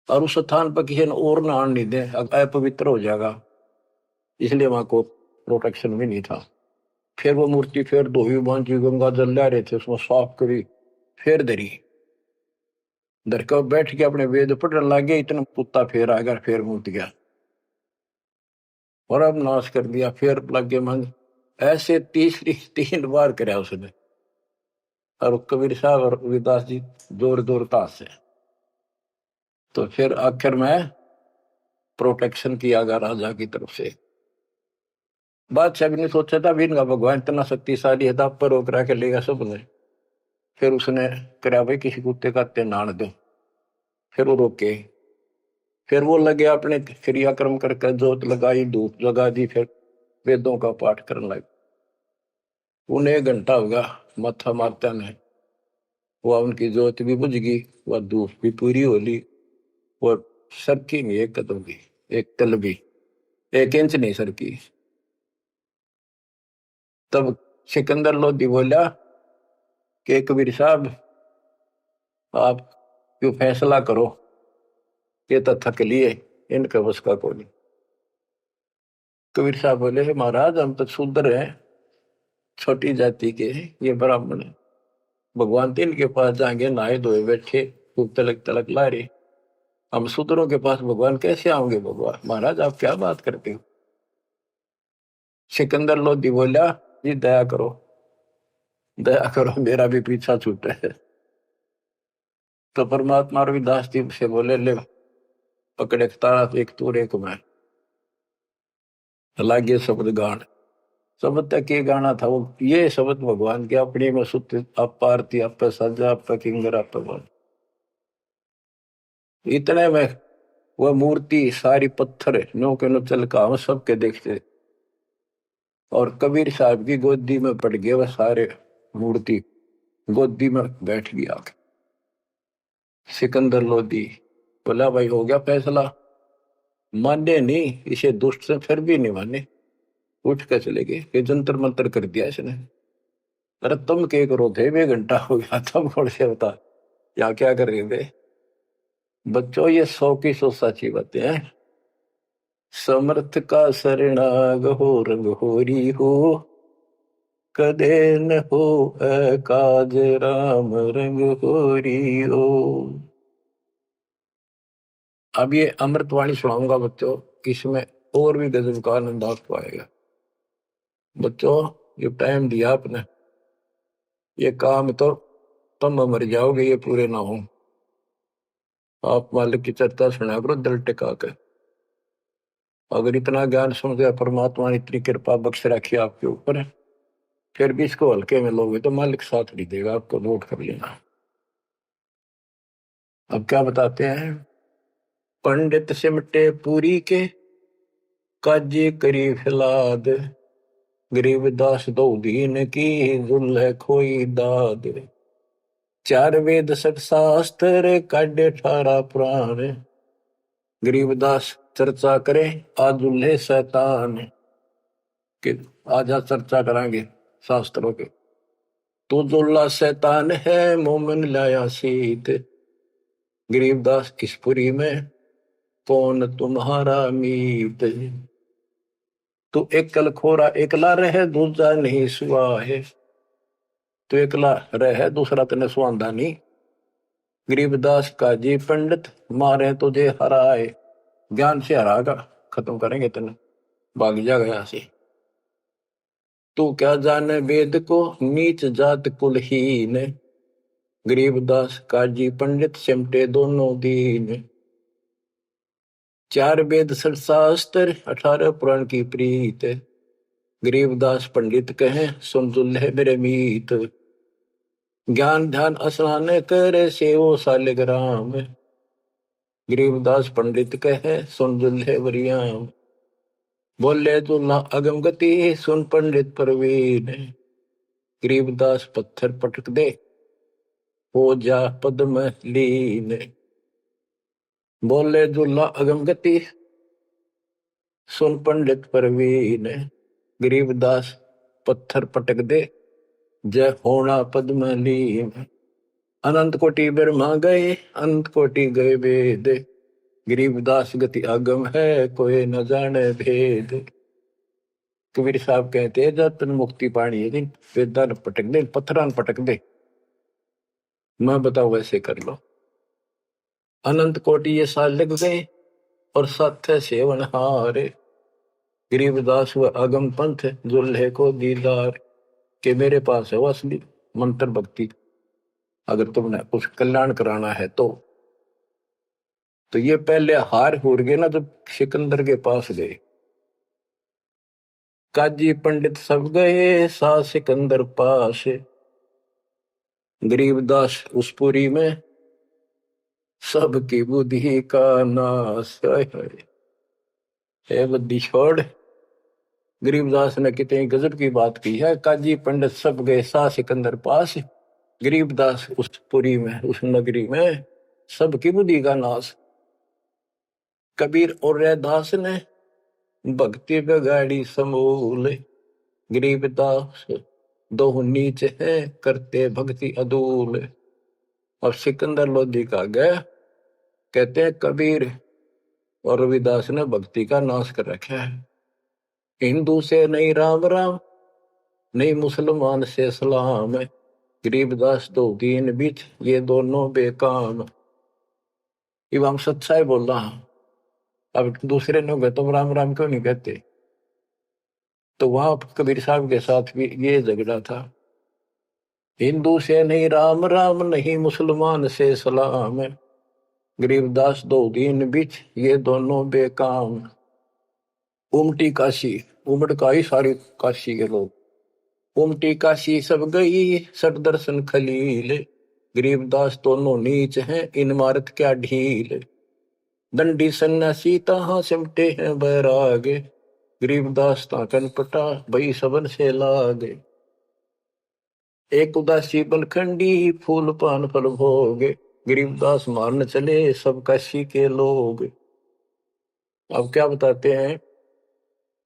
और उस स्थान पर किसी ने और ना आने नहीं दे, अपवित्र हो जाएगा, इसलिए वहां को प्रोटेक्शन भी नहीं था। फिर वो मूर्ति फिर धोई बांधी, गंगा जल ला रहे थे, उसमें साफ करी, फिर धरी, धर कर बैठ के अपने वेद पढ़ने लगे। इतना कुत्ता फिर आ गया, फिर मूर्त गया, और अब नाश कर दिया, फिर लगे मंग। ऐसे तीसरी 3 बार कराया उसने, और कबीर साहब और रविदास जी जोर जोर ताश से। तो फिर आखिर में प्रोटेक्शन किया गया राजा की तरफ से। बादशाह भी नहीं सोचा था भी इनका भगवान इतना शक्तिशाली है, पर रोक रहा के लेगा सबने। फिर उसने करा, भाई किसी कुत्ते का ते नान दो, फिर वो रोके, फिर वो लगे अपने क्रियाक्रम करके जोत लगाई, धूप लगा दी, फिर वेदों का पाठ करने लगे। उन्हें 1 घंटा होगा माथा मारता ने, वह उनकी जोत भी बुझ गई, वह धूप भी पूरी हो ली, और सरकी नहीं 1 कदम भी, 1 तल भी, 1 इंच नहीं सरकी। तब सिकंदर लोधी बोला कि कबीर साहब आप क्यों फैसला करो, ये तो थक लिए, इनके बस का कोई नहीं। कबीर साहब बोले महाराज हम तो शूद्र हैं, छोटी जाति के हैं, ये ब्राह्मण है, भगवान तो इनके पास जाएंगे, नहाए धोए बैठे, खूब तलक तलक ला रहे, हम शूद्रों के पास भगवान कैसे आओगे? भगवान महाराज आप क्या बात करते हो? सिकंदर लोधी बोला जी दया करो, दया करो, मेरा भी पीछा छूटे है। तो परमात्मा रविदास जी से बोले ले पकड़े तारा, एक तूर एक मैं, लागे शब्द गान। शब्द तक ये गाना था, वो ये शब्द भगवान के अपने में सुत आप आरती, आप सजा, आप किंगर, आप बन। इतने में वह मूर्ति सारी पत्थर नो के नो चल का हम सबके देखते, और कबीर साहब की गोदी में पड़ गए वह सारे मूर्ति, गोदी में बैठ गया। सिकंदर लोधी बोला भाई हो गया फैसला, माने नहीं, इसे दुष्ट से फिर भी नहीं माने, उठ कर चले गए, ये जंतर मंतर कर दिया इसने। अरे तुम क्या करो थे, 1 घंटा हो गया, तुम कौन से बता या क्या कर रहे थे? बच्चों ये 100 की 100 सच्ची बातें हैं। समर्थ का शरणाग हो रंग होरी हो, कदे न हो काज राम रंग होरी हो। अब ये अमृतवाणी सुनाऊंगा बच्चों, इसमें और भी गजब का आनंद आपको आएगा। बच्चों ये टाइम दिया आपने, ये काम तो तुम मर जाओगे ये पूरे ना हो। आप मालिक की चर्चा सुना करो दिल टिका कर। अगर इतना ज्ञान सुन गया, परमात्मा ने इतनी कृपा बख्श रखी आपके ऊपर, फिर भी इसको हल्के में लोगे तो मालिक साथ नहीं देगा, आपको नोट कर लेना। अब क्या बताते हैं? पंडित सिमटे पूरी के, काजी करी फिलाद, गरीबदास दो दीन की, जुल्ह खोई दाद। 4 वेद 6 शास्त्र, काढ़े 18 पुराण, गरीबदास चर्चा करे आज दुल्हे शैतान। कि आज चर्चा करांगे शास्त्रों के। तो दुल्ला शैतान है, मोमिन लाया सीत, गरीबदास किसपुरी में कौन तुम्हारा मीत। तो एकल खोरा एकला रहे, दूसरा नहीं सुआ है, तो एकला रहे दूसरा तने सुआंदा नहीं। गरीबदास का जी पंडित, मारे तुझे हराए, ज्ञान से हरागा, खत्म करेंगे तने, भाग जा गया से। तू क्या जाने वेद को, नीच जात कुलहीन, गरीबदास काजी पंडित सिमटे दोनों दीन। 4 वेद 6 शास्त्र, 18 पुराण की प्रीत, गरीबदास पंडित कहे सुन दुल्हे मेरे मीत। ज्ञान ध्यान स्नान करे, सेवो सालिग्राम, गरीबदास पंडित कहे सुन दुल्हे वरियाम। बोले दुल्हा अगम गति, सुन पंडित प्रवीण, गरीबदास पत्थर पटक दे, हो जा पद्म लीन। बोले दुल्हा अगम गति, सुन पंडित प्रवीण, गरीबदास पत्थर पटक दे, जय होना पद्म लीन। अनंत कोटि ब्रह्मा गए, अनंत कोटि गए वेद, गरीबदास गति अगम है, कोई न जाने भेद। कबीर साहब कहते हैं जब तन मुक्ति पानी है, वेदा न पटक दे, पत्थर न पटक दे, मैं बताओ वैसे कर लो। अनंत कोटि ये साल लग गए, और सत्य सेवन हारे, गरीबदास व अगम पंथ, दुल्हे को दीदार। के मेरे पास है वो असली मंत्र भक्ति, अगर तुमने कुछ कल्याण कराना है तो ये पहले हार हुर गए ना, जब सिकंदर के पास गए, काजी पंडित सब गए, सा सिकंदर पास, गरीबदास उस पुरी में सबकी बुद्धि का नाश है बुद्धि छोड़। गरीबदास ने कितनी गजब की बात की है। काजी पंडित सब गए सा सिकंदर पास, गरीबदास उस पुरी में, उस नगरी में सबकी बुद्धि का नाश। कबीर और रैदास ने भक्ति बिगाड़ी समूल, गरीबदास दो नीच है करते भक्ति अदूल। और सिकंदर लोधी का गए, कहते हैं कबीर और रविदास ने भक्ति का नाश कर रखा है। हिंदू से नहीं राम राम, नहीं मुसलमान से सलाम, गरीबदास दो दीन बीच ये दोनों बेकाम। ये हम सच्चाई बोल रहा हूं। अब दूसरे लोग तुम राम राम क्यों नहीं कहते? तो वहां कबीर साहब के साथ भी ये झगड़ा था। हिंदू से नहीं राम राम, नहीं मुसलमान से सलाम, गरीबदास दो दीन बीच ये दोनों बेकाम। उमटी काशी, उमड़ का ही सारी काशी के लोग। उमटी काशी सब गई सट दर्शन खलील, गरीबदास दोनों नीच हैं इन मारत क्या ढील। दंडी सन्यासी तहां सिमटे हैं बैरागे, गरीबदास ताकन पटा भई सबन से लागे। एक उदासी बनखंडी फूल पान फल भोगे, गरीबदास मारन चले सब काशी के लोग। अब क्या बताते हैं?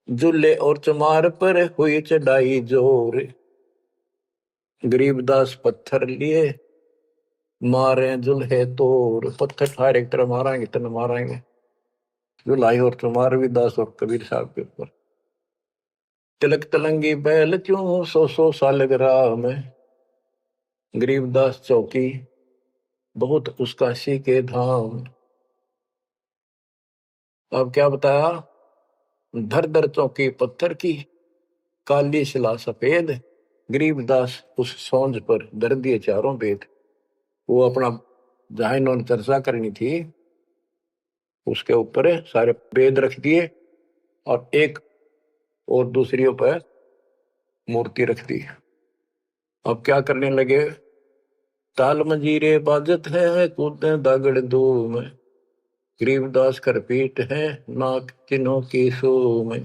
जुल्ले और चमार पर हुई चढ़ाई जोर, गरीबदास पत्थर लिए मारे जुल्हे तोर। पत्थर ठार एक तरह मारेंगे तन मारेंगे। जुलाई और चमार भी दास और कबीर साहब के ऊपर। तिलक तलंगी बैल क्यों सौ साल ग्राम में, गरीबदास चौकी बहुत उसका सी के धाम। अब क्या बताया? धर धर चौकी पत्थर की, काली शिला सफेद, गरीबदास उस सोंज पर धर दिए चारों वेद। वो अपना जहां इन्होंने चर्चा करनी थी उसके ऊपर सारे वेद रख दिए और एक और दूसरी पर मूर्ति रख दी। अब क्या करने लगे? ताल मंजीरे बाजत है कूदे दागड़ धूम, गरीबदास कर पीट है नाक चिन्हों की सूम।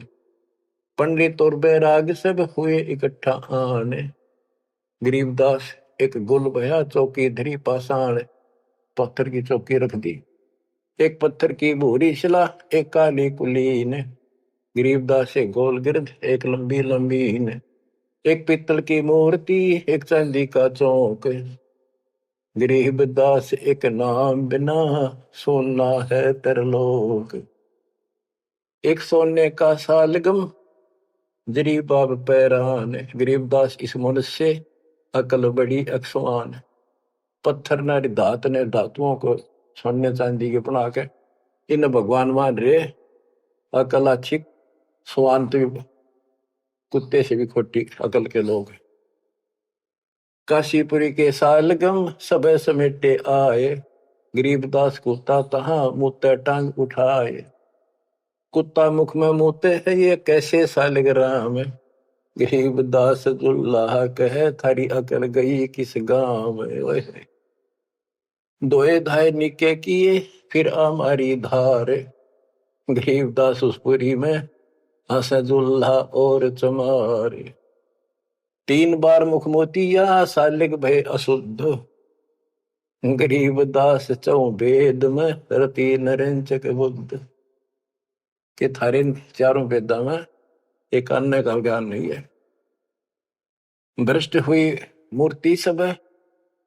पंडित और बैराग सब हुए इकट्ठा आने, गरीबदास एक गुल भया चौकी धरी पाषाण। पत्थर की चौकी रख दी, एक पत्थर की भूरी शिला एक काली कुलीन, गरीबदास एक गोल गिरद एक लंबी लंबीन। एक पीतल की मूर्ति एक चांदी का चौक, गरीबदास एक नाम बिना सोना है तरलोक। एक सोने का सालगम जरी बाब पैरान, गरीबदास इस मनुष्य से अकल बड़ी अक्सवान। पत्थर ने धात ने धातुओं को सोने चांदी के बना के इन भगवान मान रहे। अकल अच्छी, स्वान तो कुत्ते से भी खोटी अकल के लोग। काशीपुरी के सालगम सब समेटे आए, गरीबदास कुत्ता तहां मुँह टांग उठाए। कुत्ता मुख में मुँहते है ये कैसे सालग्राम, गरीबदास जुल्लाह कहे थारी अकल गई किस गांव में। दोए धाय निके किए फिर हमारी धार, गरीबदास उस पुरी में हंसे जुल्ला और चमार। 3 बार मुख मोतिया सालिग भय अशुद्ध, गरीबदास चौ वेद में रति नरेंचक बुद्ध। के थारे चारों वेदा में एक अन्य का ज्ञान नहीं है। भ्रष्ट हुई मूर्ति सब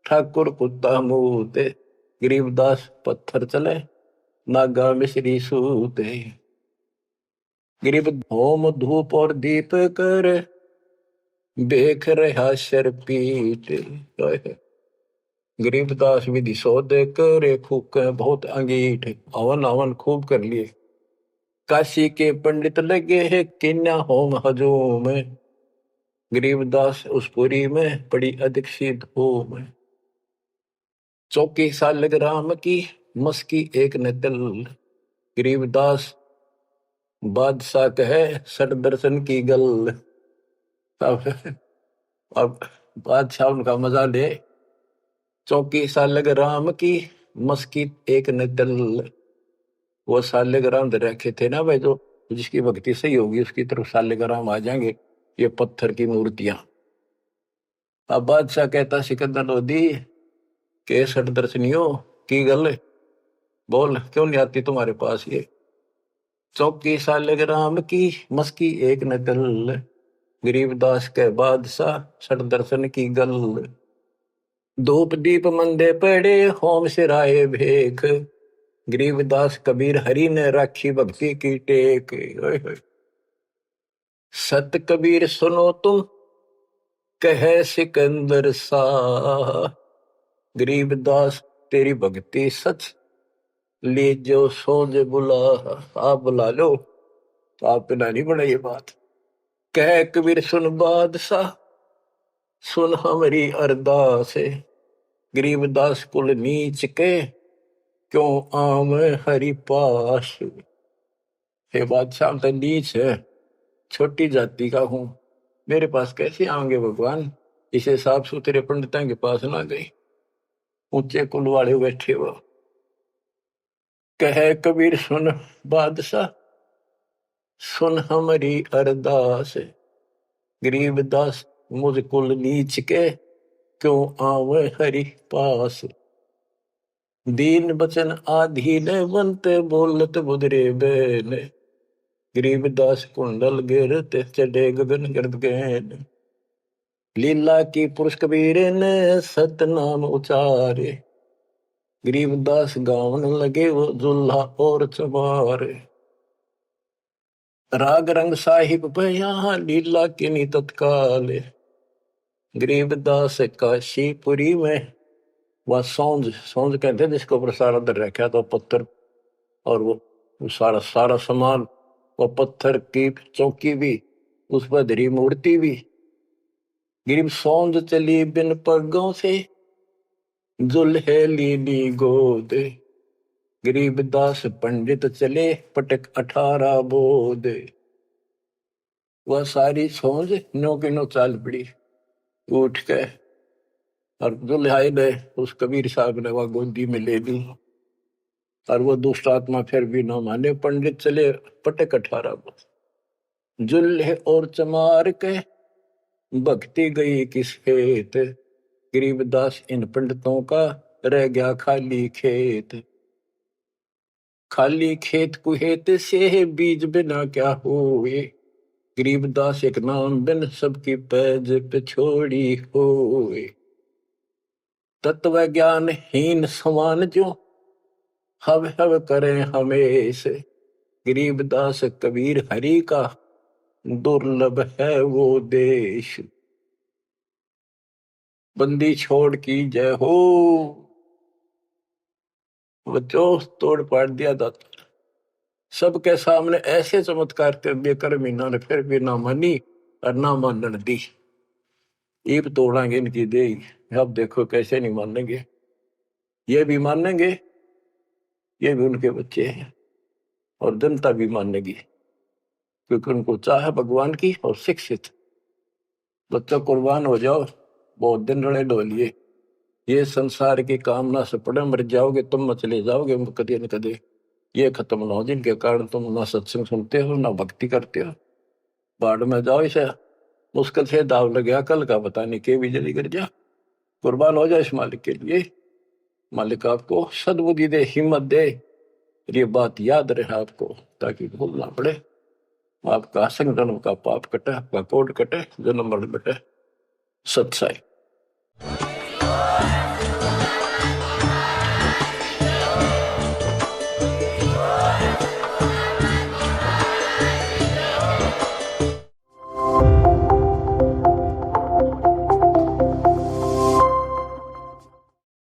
ठाकुर कुत्ता मूते, गरीबदास पत्थर चले नागा मिश्री सूते। गरीब होम धूप और दीप कर बेख रहा शर पीट, गरीबदास विधि सौद करे फूक बहुत अंगीठ। हवन हवन खूब कर लिए। काशी के पंडित लगे है किन्या होम हजूम, गरीबदास उस पुरी में पड़ी अधिक सी धूम। चौकी सालग राम की मस्की एक न तिल, गरीबदास बादशाह कहे सट दर्शन की गल। अब बादशाह उनका मजा ले। चौकी सालग राम की मस्की एक न दल। वो सालेग्राम दे रखे थे ना भाई, जो जिसकी भक्ति सही होगी उसकी तरफ सालेग्राम आ जाएंगे, ये पत्थर की मूर्तियां। अब बादशाह कहता सिकंदर लोधी के सठ दर्शनियो की गल, बोल क्यों नहीं आती तुम्हारे पास ये। चौकी सालेग्राम की मस्की एक न दल, गरीबदास के बादशाह सठ दर्शन की गल। धूप दीप मंदे पड़े होम सिराए भेख, गरीबदास कबीर हरि ने राखी भक्ति की टेक। ओए होए। सत कबीर सुनो तुम कहे सिकंदर शाह, गरीबदास तेरी भक्ति सच ले जो सोज बुला। आप बुला लो तो आप बिना नहीं बना ये बात। कह कबीर सुन बादशाह सुन हमारी अरदास, गरीबदास कुल नीच के क्यों आम हरि पास। हे बादशाह तो नीच है, छोटी जाति का हूं, मेरे पास कैसे आएंगे भगवान। इसे साफ सुथरे पंडितों के पास ना गई, ऊंचे कुल वाले बैठे वो। कह कबीर सुन बादशाह सुन हमारी अरदास, गरीबदास मुझ कुल नीच के क्यों आवे हरि पास। दीन बचन आधीन बनते बोलत बुदरे बैन, गरीबदास कुंडल गिरते चढ़े गगन गर्द गैन। लीला की पुरुष कबीर ने सतनाम उचारे, गरीबदास गावन लगे वो जुल्हा और चमारे। राग रंग साहिब बया लीला की नी तत्काल, गरीबदास काशीपुरी में वह सौंज सौंज कहते जिसको ऊपर सारा दर रखा तो पत्थर, और वो सारा सारा सामान, वो पत्थर की चौकी भी, उस पर धरी मूर्ति भी। गरीब सौंज चली बिन पगों से जुल्हे लीली गोद, गरीबदास पंडित चले पटक 18 बोध। वह सारी सौंज नो की नो चाल पड़ी उठ के, और दुल्हाई ने उस कबीर साहब ने वह गोदी में ले ली। और वो दुष्ट आत्मा फिर भी न माने, पंडित चले पटक 18 बोध। जुल्हे और चमार के भक्ति गई किस खेत, गरीबदास इन पंडितों का रह गया खाली खेत। खाली खेत कुहेत से बीज बिना क्या हुए, गरीबदास एक नाम बिन सबकी पैज पे छोड़ी होए। तत्व ज्ञान हीन समान जो हव हव करें हमेश, गरीबदास कबीर हरि का दुर्लभ है वो देश। बंदी छोड़ की जय हो, बच्चों तोड़ पाड़ दिया दाता। सबके सामने ऐसे चमत्कार कर दिए कर मीना ने, फिर भी ना मानी और ना मानन दी। ईब तोड़ांगे इनकी दे, अब देखो कैसे नहीं मानेंगे। ये भी मानेंगे, ये भी उनके बच्चे हैं, और जनता भी मानेगी, क्योंकि उनको चाह भगवान की और शिक्षित। बच्चों कुर्बान हो जाओ, बहुत दिन रड़े डोलिए, ये संसार की कामना से पड़े मर जाओगे तुम, मत चले जाओगे कदे न कदे। ये खत्म ना हो जिनके कारण तुम ना सत्संग सुनते हो ना भक्ति करते हो, बाढ़ में जाओ। इसे मुश्किल से दाव लग गया, कल का पता नहीं के बिजली गिर जा। कुर्बान हो जाए इस मालिक के लिए, मालिक आपको सद्बुद्धि दे, हिम्मत दे, ये बात याद रहे आपको, ताकि भूल ना पड़े। आपका असंग जन्म का पाप कटे, आपका कोट कटे, जन्म मरण बटे। सत्साई।